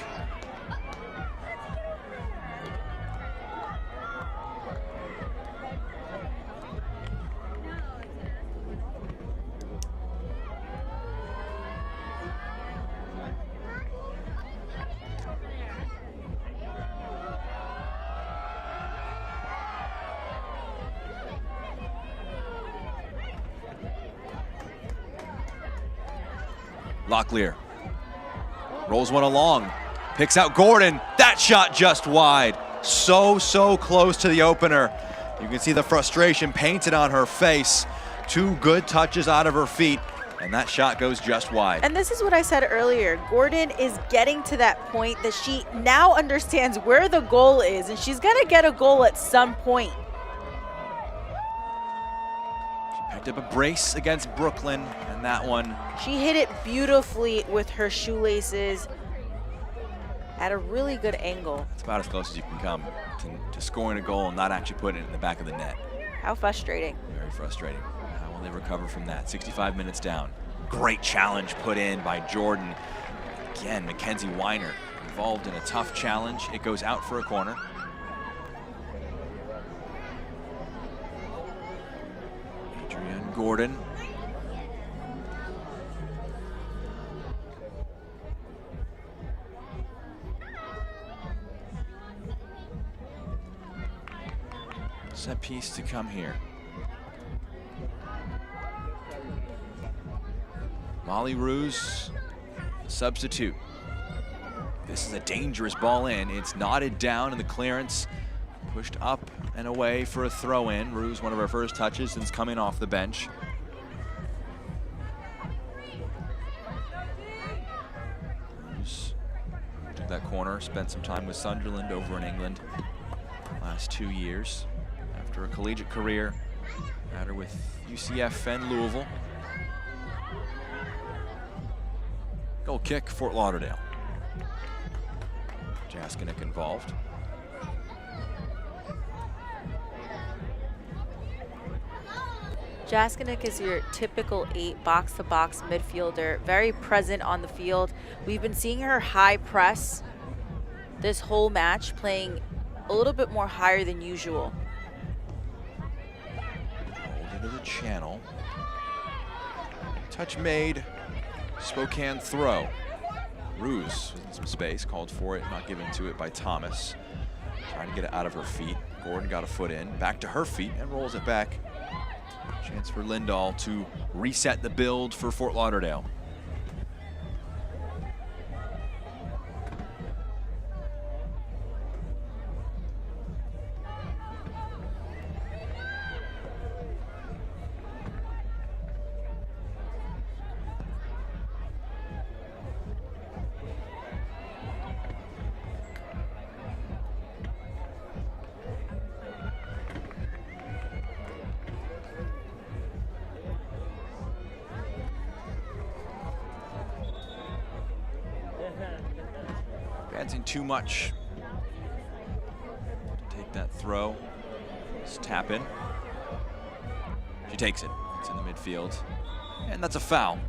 Locklear rolls one along, picks out Gordon. That shot just wide. So close to the opener. You can see the frustration painted on her face. Two good touches out of her feet, and that shot goes just wide. And this is what I said earlier. Gordon is getting to that point that she now understands where the goal is, and she's gonna get a goal at some point. Picked up a brace against Brooklyn, and that one. She hit it beautifully with her shoelaces at a really good angle. It's about as close as you can come to scoring a goal and not actually putting it in the back of the net. How frustrating. Very frustrating. How will they recover from that? 65 minutes down. Great challenge put in by Jordan. Again, Mackenzie Weiner involved in a tough challenge. It goes out for a corner. Adrienne Gordon. Set piece to come here. Molly Ruse, substitute. This is a dangerous ball in. It's knotted down in the clearance, pushed up and away for a throw in. Ruse, one of her first touches since coming off the bench. Ruse took that corner, spent some time with Sunderland over in England last 2 years. After a collegiate career, had her with UCF and Louisville. Goal kick, Fort Lauderdale. Jaskinek involved. Jaskinek is your typical 8 box-to-box midfielder, very present on the field. We've been seeing her high press this whole match, playing a little bit more higher than usual. Hold into the channel. Touch made. Spokane throw. Ruse in some space, called for it, not given to it by Thomas. Trying to get it out of her feet. Gordon got a foot in, back to her feet, and rolls it back. Chance for Lindahl to reset the build for Fort Lauderdale. Advancing too much. Take that throw. Just tap in. She takes it. It's in the midfield. And that's a foul.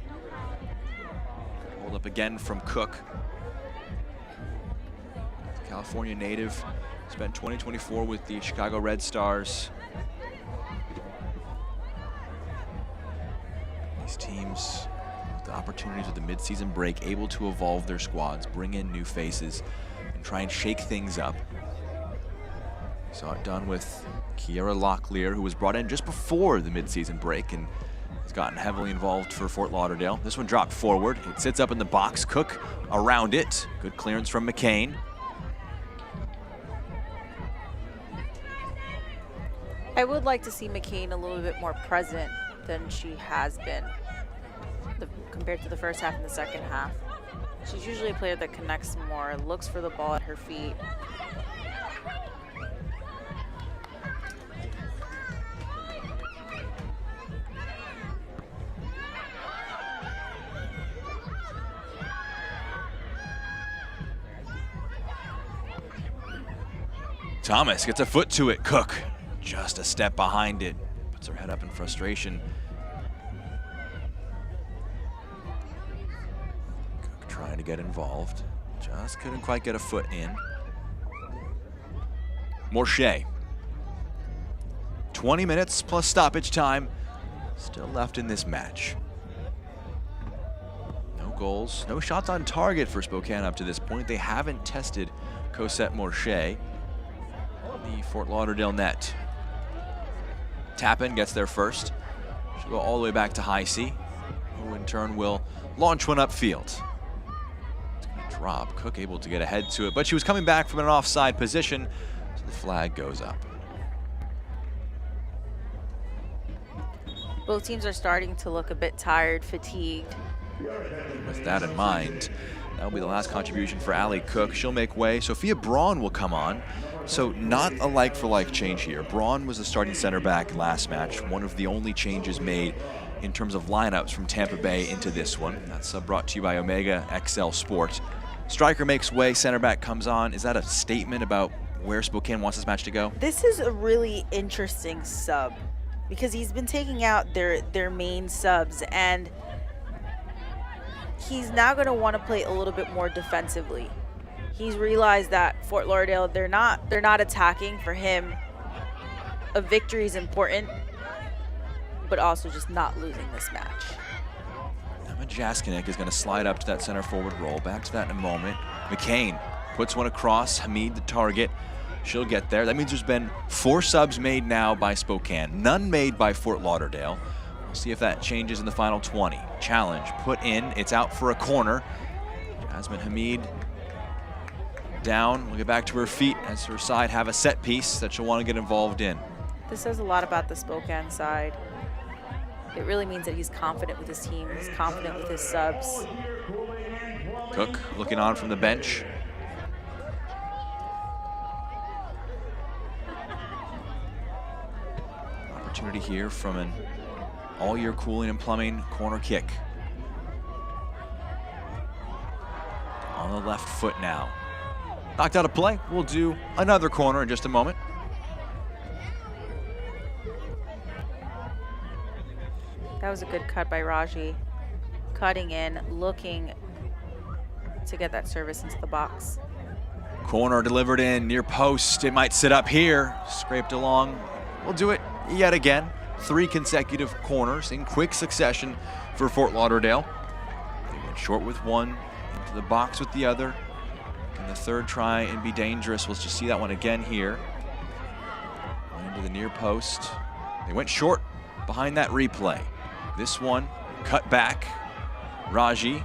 Hold up again from Cook. California native. Spent 2024 with the Chicago Red Stars. These teams, with the opportunities of the midseason break, able to evolve their squads, bring in new faces, and try and shake things up. Saw it done with Kiera Locklear, who was brought in just before the midseason break and has gotten heavily involved for Fort Lauderdale. This one dropped forward. It sits up in the box. Cook around it. Good clearance from McCain. I would like to see McCain a little bit more present than she has been compared to the first half and the second half. She's usually a player that connects more, looks for the ball at her feet. Thomas gets a foot to it. Cook just a step behind it. Puts her head up in frustration. Cook trying to get involved. Just couldn't quite get a foot in. Morshea. 20 minutes plus stoppage time still left in this match. No goals, no shots on target for Spokane up to this point. They haven't tested Cosette Morshea. The Fort Lauderdale net. Tappan gets there first. She'll go all the way back to High C, who in turn will launch one upfield. It's gonna drop. Cook able to get ahead to it, but she was coming back from an offside position, so the flag goes up. Both teams are starting to look a bit tired, fatigued. With that in mind, that'll be the last contribution for Allie Cook. She'll make way. Sophia Braun will come on. So not a like-for-like change here. Braun was the starting center back last match, one of the only changes made in terms of lineups from Tampa Bay into this one. That's brought to you by Omega XL Sport. Striker makes way, center back comes on. Is that a statement about where Spokane wants this match to go? This is a really interesting sub because he's been taking out their main subs, and he's now going to want to play a little bit more defensively. He's realized that Fort Lauderdale, they're not attacking. For him, a victory is important, but also just not losing this match. Emma Jaskinek is going to slide up to that center forward role. Back to that in a moment. McCain puts one across. Hamid, the target. She'll get there. That means there's been 4 subs made now by Spokane, none made by Fort Lauderdale. We'll see if that changes in the final 20. Challenge put in. It's out for a corner. Jasmine Hamid down, will get back to her feet as her side have a set piece that she'll want to get involved in. This says a lot about the Spokane side. It really means that he's confident with his team, he's confident with his subs. Cook looking on from the bench. Opportunity here from an all-year cooling and plumbing corner kick. On the left foot now. Knocked out of play. We'll do another corner in just a moment. That was a good cut by Raji. Cutting in, looking to get that service into the box. Corner delivered in, near post. It might sit up here. Scraped along. We'll do it yet again. 3 consecutive corners in quick succession for Fort Lauderdale. They went short with one, into the box with the other. And the third try and be dangerous. We'll just see that one again here. Into the near post. They went short behind that replay. This one cut back. Raji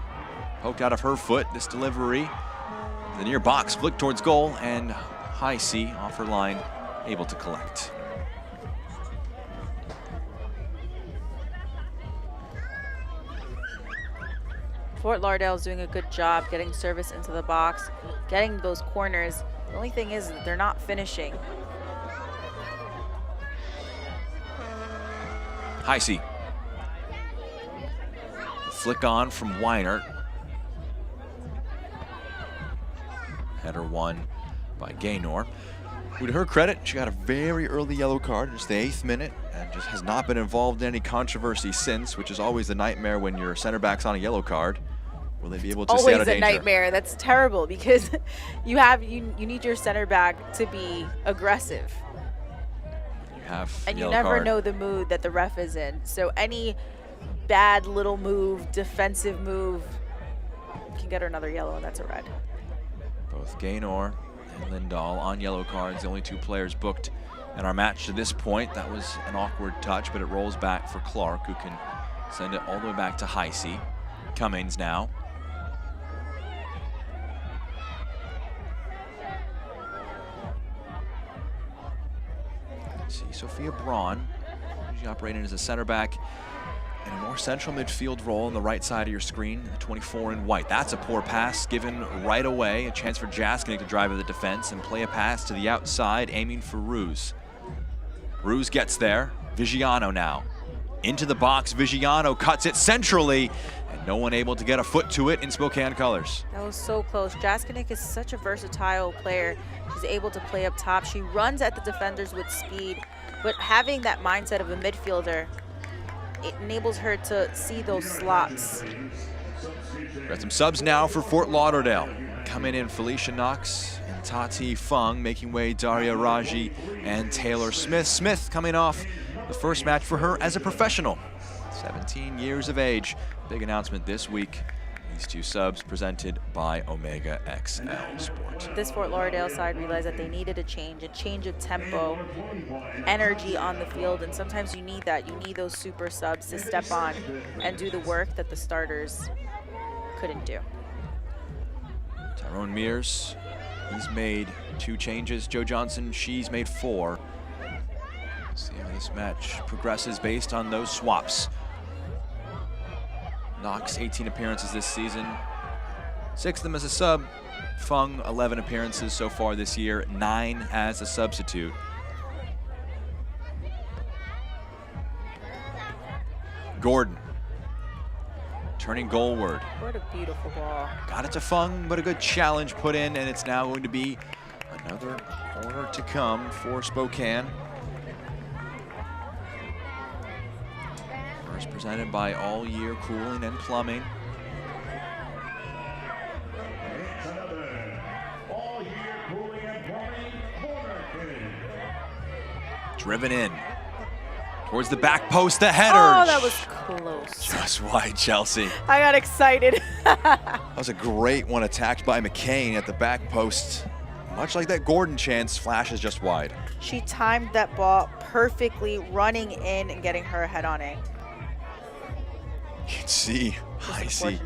poked out of her foot. This delivery. The near box flicked towards goal, and High C off her line, able to collect. Fort Lauderdale is doing a good job getting service into the box, getting those corners. The only thing is that they're not finishing. High C. Flick on from Weinert. Header won by Gaynor. To her credit, she got a very early yellow card, just the 8th minute, and just has not been involved in any controversy since, which is always the nightmare when your center back's on a yellow card. Will they be able to stay out of danger? Always a nightmare. That's terrible because you need your center back to be aggressive. And you never know the mood that the ref is in. So any bad little move, defensive move, can get her another yellow, and that's a red. Both Gaynor and Lindahl on yellow cards, the only 2 players booked in our match to this point. That was an awkward touch, but it rolls back for Clark, who can send it all the way back to Heisey. Cummings now. See Sophia Braun, usually operating as a center back in a more central midfield role on the right side of your screen, the 24 in white. That's a poor pass given right away. A chance for Jaskinek to drive at the defense and play a pass to the outside, aiming for Ruse. Ruse gets there. Vigiano now. Into the box, Vigiano cuts it centrally, and no one able to get a foot to it in Spokane colors. That was so close. Jaskinek is such a versatile player. She's able to play up top. She runs at the defenders with speed, but having that mindset of a midfielder, it enables her to see those slots. Got some subs now for Fort Lauderdale. Coming in Felicia Knox and Tati Fung, making way Daria Raji and Taylor Smith. Smith coming off the first match for her as a professional, 17 years of age. Big announcement this week. These 2 subs presented by Omega XL Sport. This Fort Lauderdale side realized that they needed a change of tempo, energy on the field, and sometimes you need that. You need those super subs to step on and do the work that the starters couldn't do. Tyrone Mears, he's made 2 changes. Joe Johnson, she's made 4. See how this match progresses based on those swaps. Knox, 18 appearances this season, 6 of them as a sub. Fung, 11 appearances so far this year, 9 as a substitute. Gordon, turning goalward. What a beautiful ball. Got it to Fung, but a good challenge put in, and it's now going to be another corner to come for Spokane. First presented by All Year Cooling and Plumbing. It's another All Year Cooling and Plumbing corner kick. Driven in towards the back post, the header. Oh, that was close. Just wide, Chelsea. I got excited. That was a great one, attacked by McCain at the back post. Much like that Gordon chance, flashes just wide. She timed that ball perfectly, running in and getting her head on it. You can see Heisey.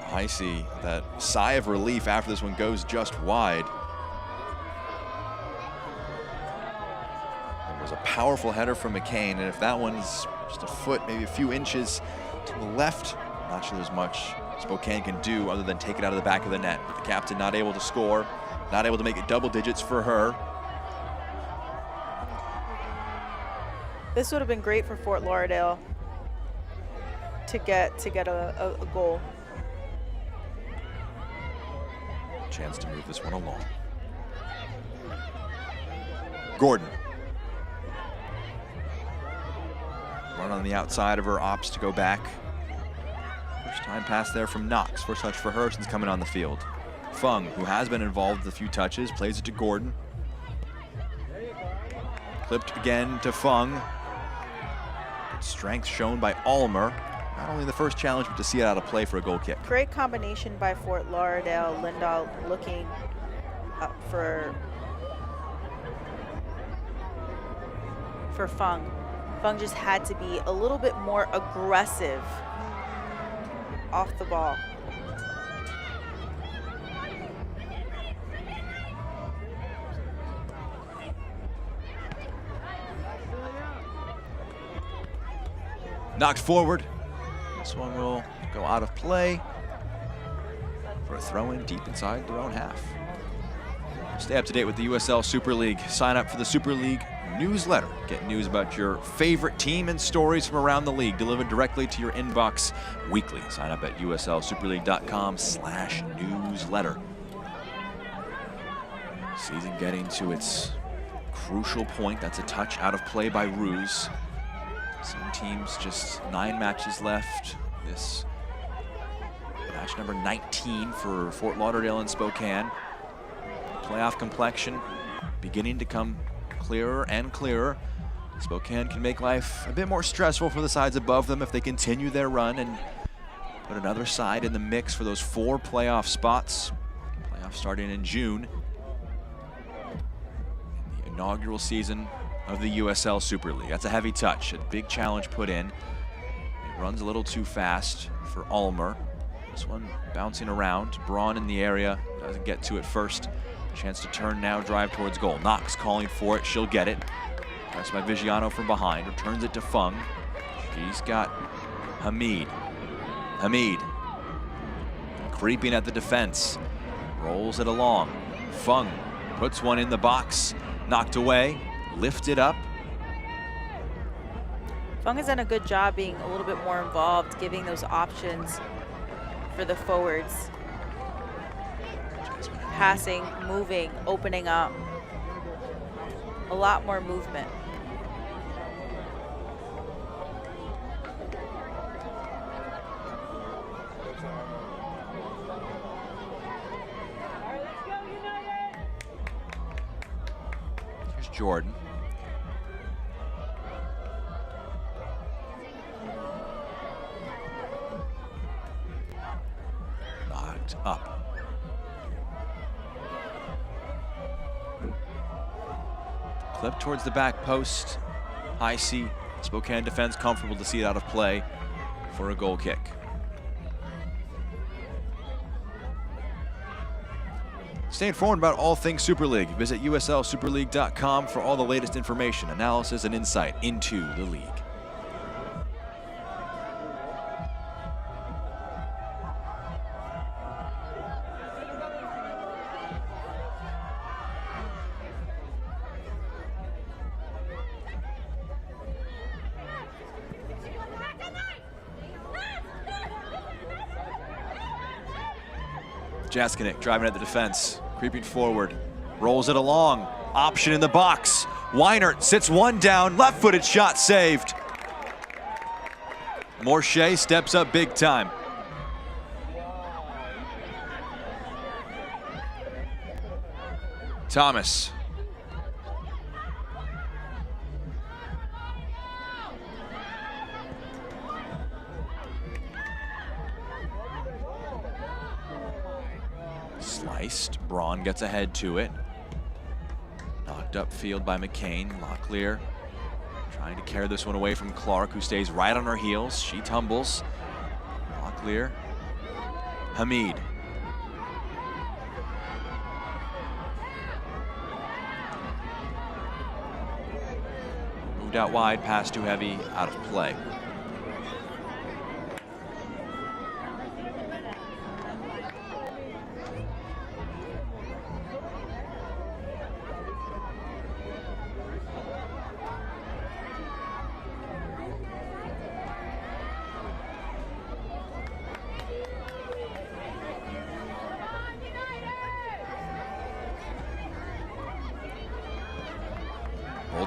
Heisey, that sigh of relief after this one goes just wide. It was a powerful header from McCain, and if that one's just a foot, maybe a few inches to the left, not sure there's much Spokane can do other than take it out of the back of the net. But the captain not able to score, not able to make it double digits for her. This would have been great for Fort Lauderdale to get a goal. Chance to move this one along. Gordon. Run on the outside of her, opts to go back. First time pass there from Knox. First touch for her since coming on the field. Fung, who has been involved with a few touches, plays it to Gordon. Clipped again to Fung. Good strength shown by Ulmer. Not only the first challenge, but to see it out of play for a goal kick. Great combination by Fort Lauderdale. Lindahl looking up for Fung. Fung just had to be a little bit more aggressive off the ball. Knocked forward. This one will go out of play for a throw-in deep inside their own half. Stay up to date with the USL Super League. Sign up for the Super League newsletter. Get news about your favorite team and stories from around the league delivered directly to your inbox weekly. Sign up at uslsuperleague.com/newsletter. Season getting to its crucial point. That's a touch out of play by Ruse. Some teams just 9 matches left. This match number 19 for Fort Lauderdale and Spokane. Playoff complexion beginning to come clearer and clearer. Spokane can make life a bit more stressful for the sides above them if they continue their run and put another side in the mix for those 4 playoff spots. Playoffs starting in June. In the inaugural season of the USL Super League. That's a heavy touch, a big challenge put in. It runs a little too fast for Ulmer. This one bouncing around. Braun in the area, doesn't get to it first. Chance to turn now, drive towards goal. Knox calling for it, she'll get it. Pressed by Vigiano from behind, returns it to Fung. She's got Hamid. Hamid creeping at the defense, rolls it along. Fung puts one in the box, knocked away, lifted up. Fung has done a good job being a little bit more involved, giving those options for the forwards. Passing, moving, opening up. A lot more movement. Here's Jordan. Knocked up. Clip towards the back post. High C. Spokane defense comfortable to see it out of play for a goal kick. Stay informed about all things Super League. Visit USLSuperLeague.com for all the latest information, analysis, and insight into the league. Jaskinek driving at the defense, creeping forward, rolls it along, option in the box. Weinert sits one down, left-footed shot saved. Morshea steps up big time. Thomas. Sliced. Braun gets ahead to it. Knocked upfield by McCain. Locklear trying to carry this one away from Clark, who stays right on her heels. She tumbles. Locklear. Hamid. Moved out wide, pass too heavy, out of play.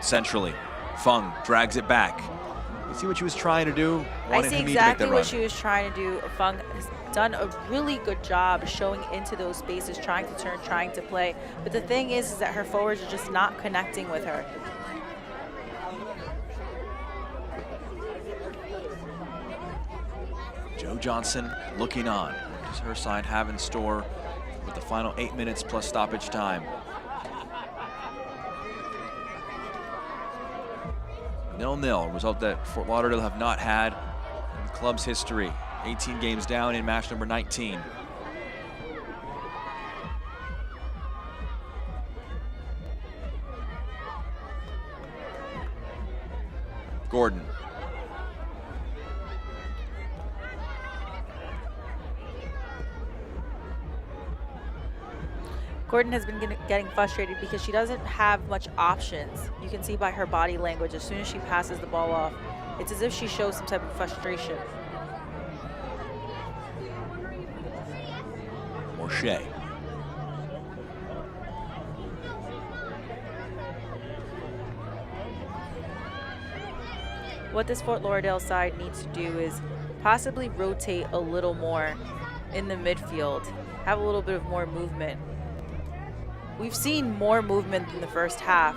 Centrally. Fung drags it back. You see what she was trying to do? I see exactly what she was trying to do. Fung has done a really good job showing into those spaces, trying to turn, trying to play. But the thing is that her forwards are just not connecting with her. Joe Johnson looking on. What does her side have in store with the final 8 minutes plus stoppage time? 0-0, a result that Fort Lauderdale have not had in the club's history. 18 games down in match number 19. Gordon. Gordon has been getting frustrated because she doesn't have much options. You can see by her body language, as soon as she passes the ball off, it's as if she shows some type of frustration. Morshea. What this Fort Lauderdale side needs to do is possibly rotate a little more in the midfield, have a little bit of more movement. We've seen more movement in the first half,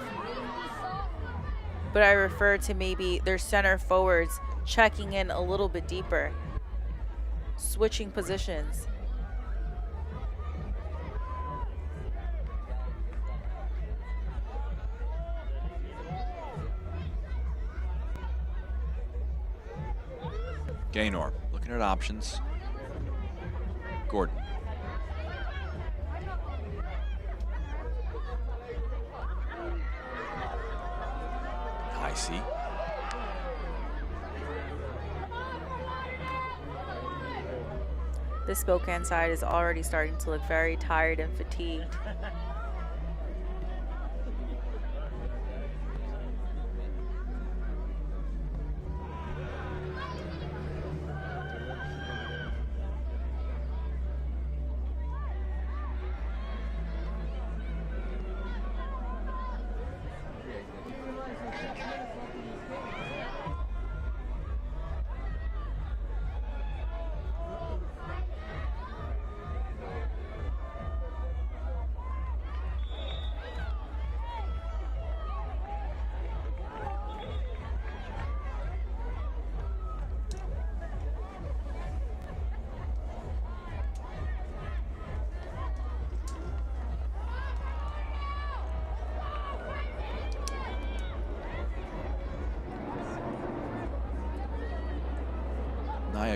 but I refer to maybe their center forwards checking in a little bit deeper, switching positions. Gaynor looking at options. Gordon. High C. This Spokane side is already starting to look very tired and fatigued.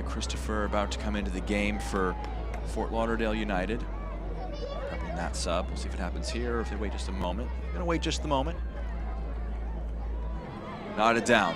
Christopher about to come into the game for Fort Lauderdale United. Prepping that sub. We'll see if it happens here or if they wait just a moment. Gonna wait just the moment. Nodded down.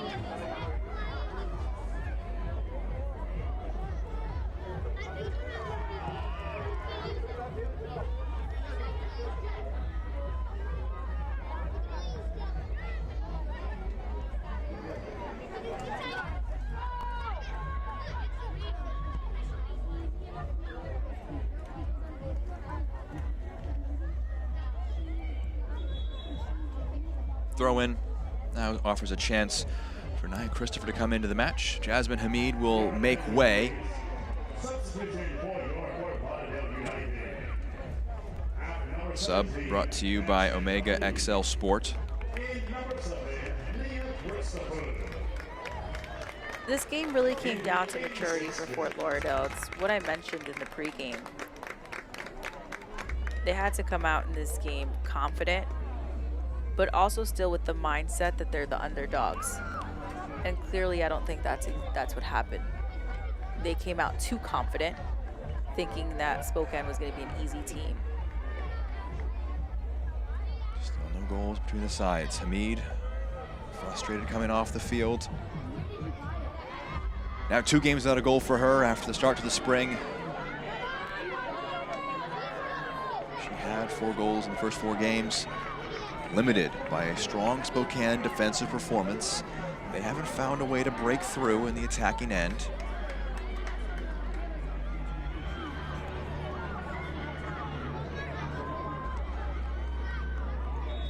Throw in now offers a chance for Nia Christopher to come into the match. Jasmine Hamid will make way. Sub brought to you by Omega XL Sport. This game really came down to maturity for Fort Lauderdale. It's what I mentioned in the pregame. They had to come out in this game confident, but also still with the mindset that they're the underdogs. And clearly I don't think that's what happened. They came out too confident, thinking that Spokane was going to be an easy team. Still no goals between the sides. Hamid, frustrated coming off the field. Now 2 games without a goal for her after the start to the spring. She had 4 goals in the first 4 games. Limited by a strong Spokane defensive performance. They haven't found a way to break through in the attacking end.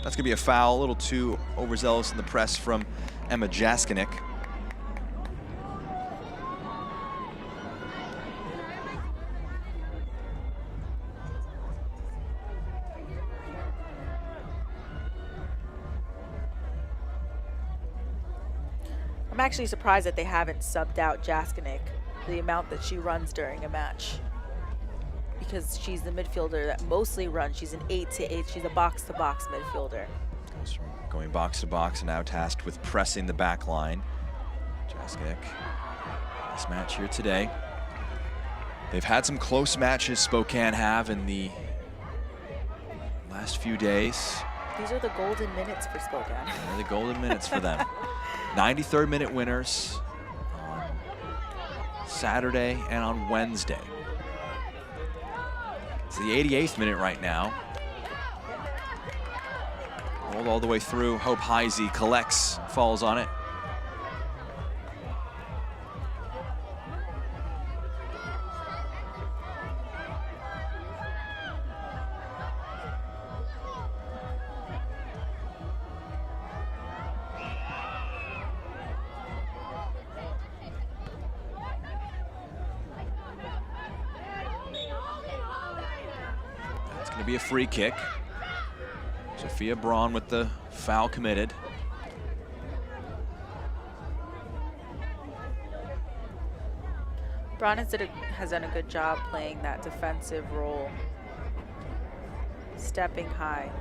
That's gonna be a foul, a little too overzealous in the press from Emma Jaskinek. I'm actually surprised that they haven't subbed out Jaskinek the amount that she runs during a match, because she's the midfielder that mostly runs. She's an 8-to-8. She's a box-to-box midfielder. Goes from going box to box and now tasked with pressing the back line. Jaskinek, this match here today. They've had some close matches, Spokane have, in the last few days. These are the golden minutes for Spokane. They're the golden minutes for them. 93rd minute winners on Saturday and on Wednesday. It's the 88th minute right now. Rolled all the way through. Hope Heisey collects, falls on it. to be a free kick. Sophia Braun with the foul committed. Braun has done a good job playing that defensive role, stepping high.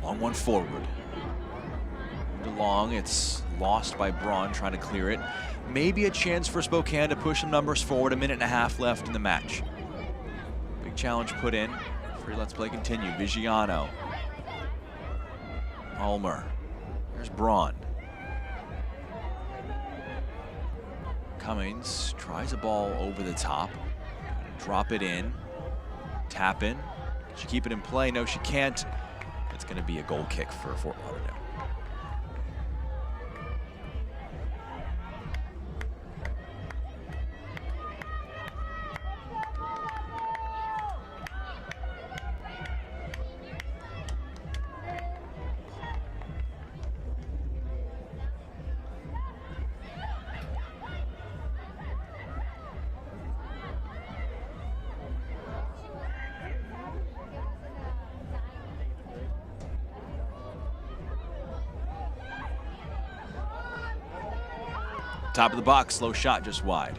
Long one forward. Long, it's lost by Braun trying to clear it. Maybe a chance for Spokane to push some numbers forward. 1.5 minutes left in the match. Big challenge put in. Free let's play continue. Vigiano. Ulmer. There's Braun. Cummings tries a ball over the top. Drop it in. Tap in. Can she keep it in play? No, she can't. It's going to be a goal kick for Fort Lauderdale. Top of the box, slow shot just wide.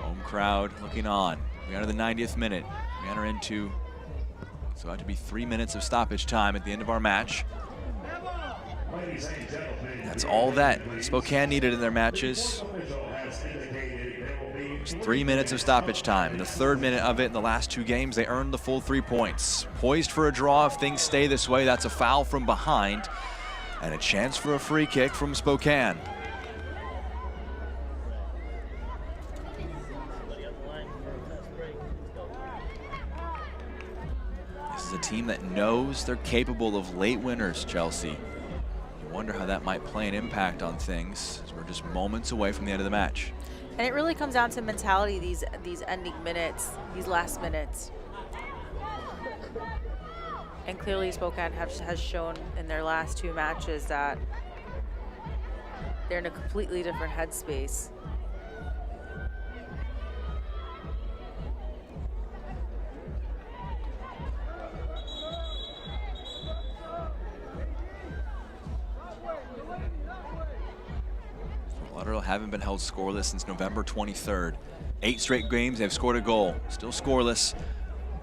Home crowd looking on. We enter the 90th minute. We enter into, so about to be 3 minutes of stoppage time at the end of our match. That's all that Spokane needed in their matches. It was 3 minutes of stoppage time. In the 3rd minute of it in the last 2 games, they earned the full 3 points. Poised for a draw if things stay this way. That's a foul from behind and a chance for a free kick from Spokane. This is a team that knows they're capable of late winners, Chelsea. Wonder how that might play an impact on things, as we're just moments away from the end of the match. And it really comes down to mentality, these ending minutes, these last minutes. And clearly Spokane has shown in their last 2 matches that they're in a completely different headspace. Lauderdale haven't been held scoreless since November 23rd. 8 straight games, they've scored a goal. Still scoreless.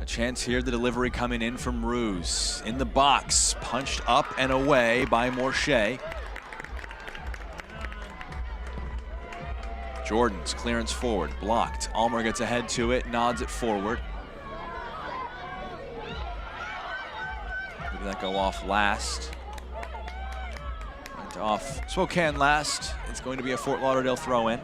A chance here, the delivery coming in from Ruse. In the box, punched up and away by Morshea. Jordan's clearance forward, blocked. Ulmer gets ahead to it, nods it forward. Maybe that go off last. Went off Spokane last. It's going to be a Fort Lauderdale throw-in.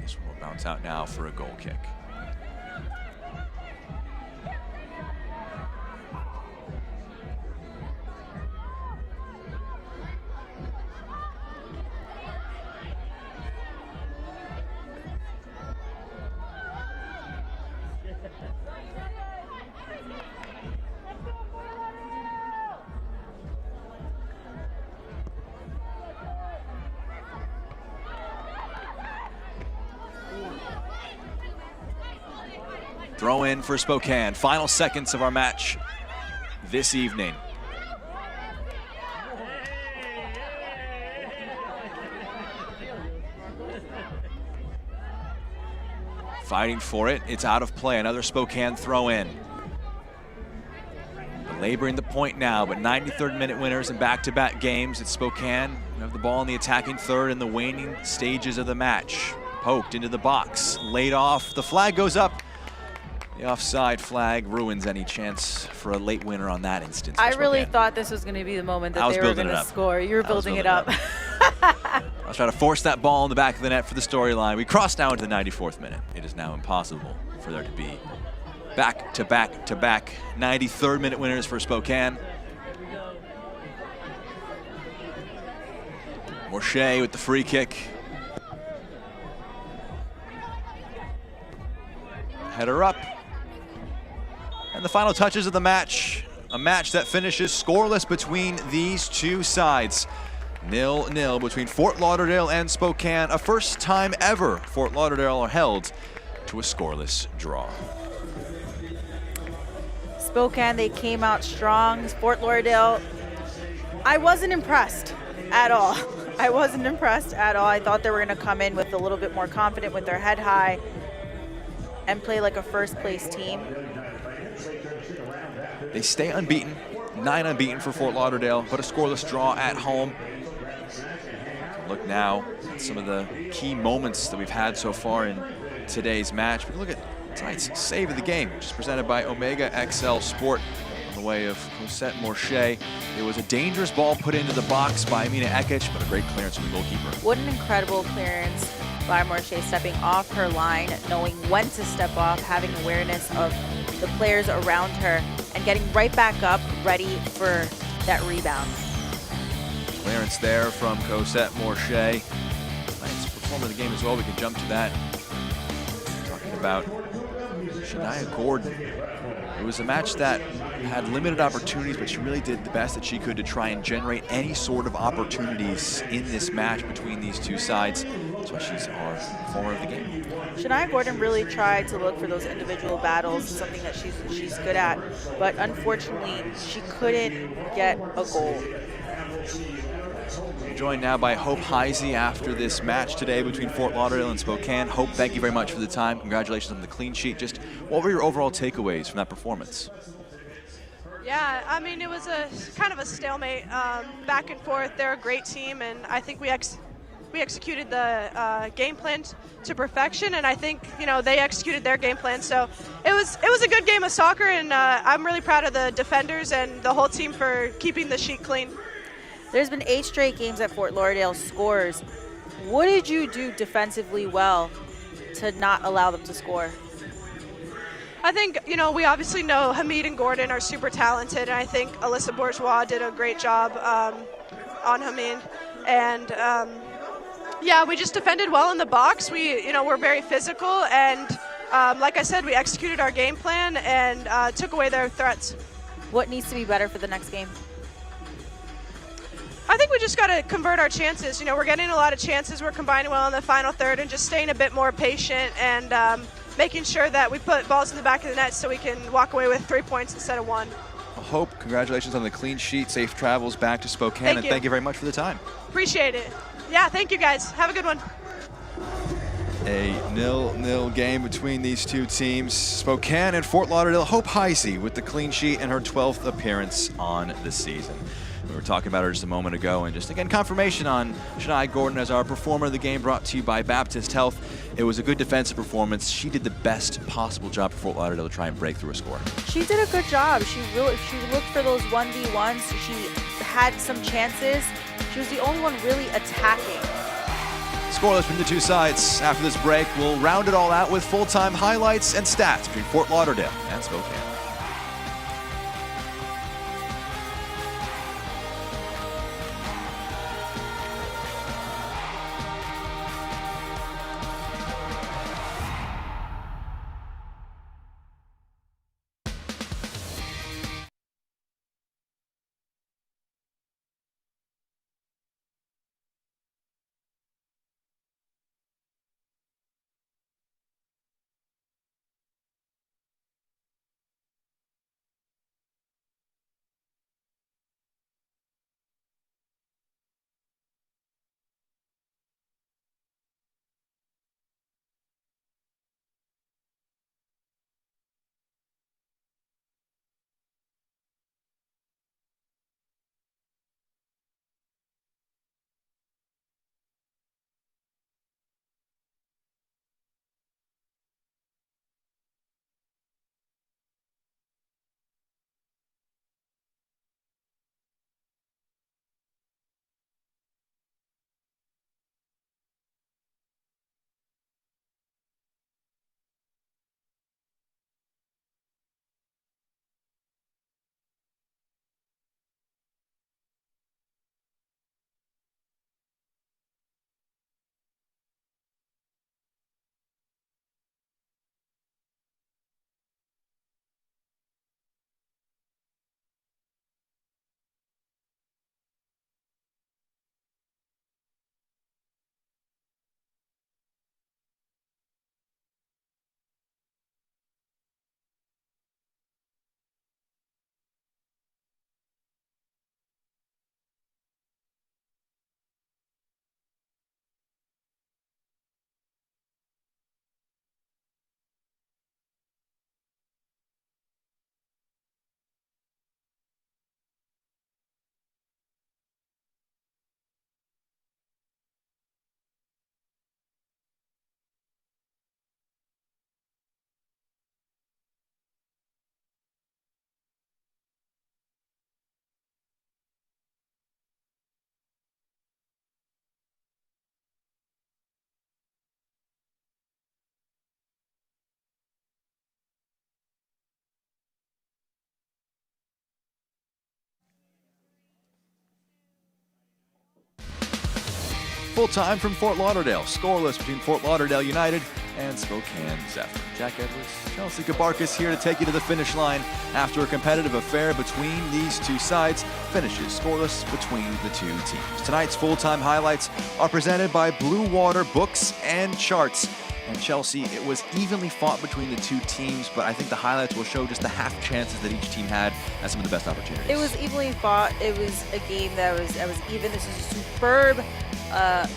This one will bounce out now for a goal kick. Throw in for Spokane. Final seconds of our match this evening. Fighting for it. It's out of play. Another Spokane throw in. Belaboring the point now, but 93rd minute winners in back-to-back games. It's Spokane. We have the ball in the attacking third in the waning stages of the match. Poked into the box. Laid off. The flag goes up. The offside flag ruins any chance for a late winner on that instance. I really thought this was going to be the moment that they were going to score. You were building it up. I was trying to force that ball in the back of the net for the storyline. We cross now into the 94th minute. It is now impossible for there to be back-to-back-to-back 93rd minute winners for Spokane. Morshea with the free kick. Header up. And the final touches of the match. A match that finishes scoreless between these two sides. 0-0 between Fort Lauderdale and Spokane. A first time ever Fort Lauderdale are held to a scoreless draw. Spokane, they came out strong. Fort Lauderdale, I wasn't impressed at all. I wasn't impressed at all. I thought they were going to come in with a little bit more confident with their head high and play like a first place team. They stay unbeaten, 9 unbeaten for Fort Lauderdale, but a scoreless draw at home. Look now at some of the key moments that we've had so far in today's match. But look at tonight's save of the game, which is presented by Omega XL Sport on the way of Cosette Morshea. It was a dangerous ball put into the box by Amina Ekic, but a great clearance from the goalkeeper. What an incredible clearance by Morshea, stepping off her line, knowing when to step off, having awareness of the players around her, and getting right back up, ready for that rebound. Clearance there from Cosette Morshea. Nice performance of the game as well. We can jump to that. Talking about Shania Gordon. It was a match that had limited opportunities, but she really did the best that she could to try and generate any sort of opportunities in this match between these two sides. That's why she's our performer of the game. Shania Gordon really tried to look for those individual battles, something that she's good at, but unfortunately she couldn't get a goal. We're joined now by Hope Heisey after this match today between Fort Lauderdale and Spokane. Hope, thank you very much for the time. Congratulations on the clean sheet. Just what were your overall takeaways from that performance? Yeah, I mean, it was a kind of a stalemate, back and forth. They're a great team, and I think we executed the game plan to perfection, and I think they executed their game plan. So it was a good game of soccer, and I'm really proud of the defenders and the whole team for keeping the sheet clean. There's been 8 straight games that Fort Lauderdale scores. What did you do defensively well to not allow them to score? I think, we obviously know Hamid and Gordon are super talented, and I think Alyssa Bourgeois did a great job on Hamid. And, yeah, we just defended well in the box. We're very physical, and like I said, we executed our game plan and took away their threats. What needs to be better for the next game? I think we just got to convert our chances. We're getting a lot of chances. We're combining well in the final third and just staying a bit more patient and making sure that we put balls in the back of the net so we can walk away with 3 points instead of 1. Hope, congratulations on the clean sheet. Safe travels back to Spokane, and thank you very much for the time. Appreciate it. Yeah, thank you guys. Have a good one. A 0-0 game between these two teams. Spokane and Fort Lauderdale. Hope Heisey with the clean sheet and her 12th appearance on the season. We were talking about her just a moment ago, and just again confirmation on Shania Gordon as our performer of the game, brought to you by Baptist Health. It was a good defensive performance. She did the best possible job for Fort Lauderdale to try and break through a score. She did a good job. She looked for those 1v1s. She had some chances. She was the only one really attacking. Scoreless from the two sides. After this break, we'll round it all out with full-time highlights and stats between Fort Lauderdale and Spokane. Full time from Fort Lauderdale. Scoreless between Fort Lauderdale United and Spokane Zephyr. Jack Edwards, Chelsea Kabarkis here to take you to the finish line after a competitive affair between these two sides finishes scoreless between the two teams. Tonight's full-time highlights are presented by Blue Water Books and Charts. And Chelsea, it was evenly fought between the two teams, but I think the highlights will show just the half chances that each team had as some of the best opportunities. It was evenly fought. It was a game that was even. This is a superb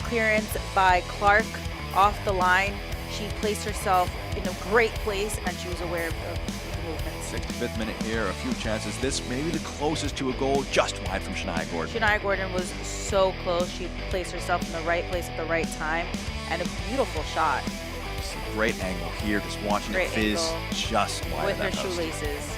clearance by Clark off the line. She placed herself in a great place, and she was aware of the movements. 65th minute here, a few chances. This may be the closest to a goal, just wide from Shania Gordon. Shania Gordon was so close. She placed herself in the right place at the right time, and a beautiful shot. Great angle here, just watching Great it fizz angle just wide with of that her post. shoelaces.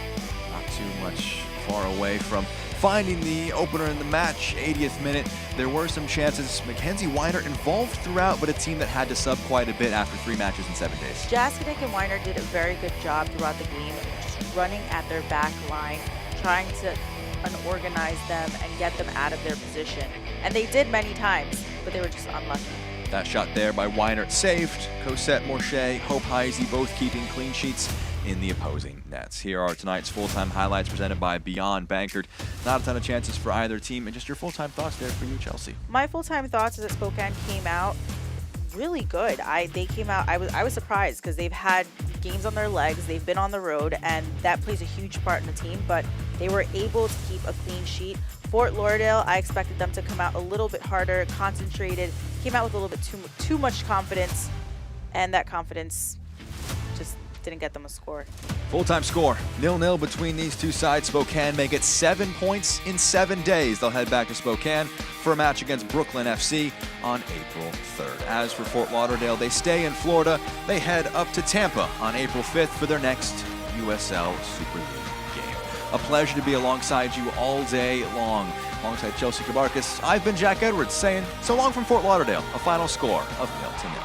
Not too much far away from finding the opener in the match. 80th minute, there were some chances. Mackenzie Weiner involved throughout, but a team that had to sub quite a bit after 3 matches in 7 days. Jaskinek and Weiner did a very good job throughout the game, just running at their back line, trying to unorganize them and get them out of their position. And they did many times, but they were just unlucky. That shot there by Weiner saved. Cosette, Morche, Hope Heisey both keeping clean sheets in the opposing nets. Here are tonight's full-time highlights presented by Beyond Bankard. Not a ton of chances for either team, and just your full-time thoughts there for you, Chelsea. My full-time thoughts is that Spokane came out really good. They came out, I was surprised because they've had games on their legs, they've been on the road, and that plays a huge part in the team, but they were able to keep a clean sheet. Fort Lauderdale, I expected them to come out a little bit harder, concentrated, came out with a little bit too much confidence, and that confidence just didn't get them a score. Full-time score, 0-0 between these two sides. Spokane may get 7 points in 7 days. They'll head back to Spokane for a match against Brooklyn FC on April 3rd. As for Fort Lauderdale, they stay in Florida. They head up to Tampa on April 5th for their next USL Super League game. A pleasure to be alongside you all day long. Alongside Chelsea Kabarkis, I've been Jack Edwards saying so long from Fort Lauderdale, a final score of 0-0.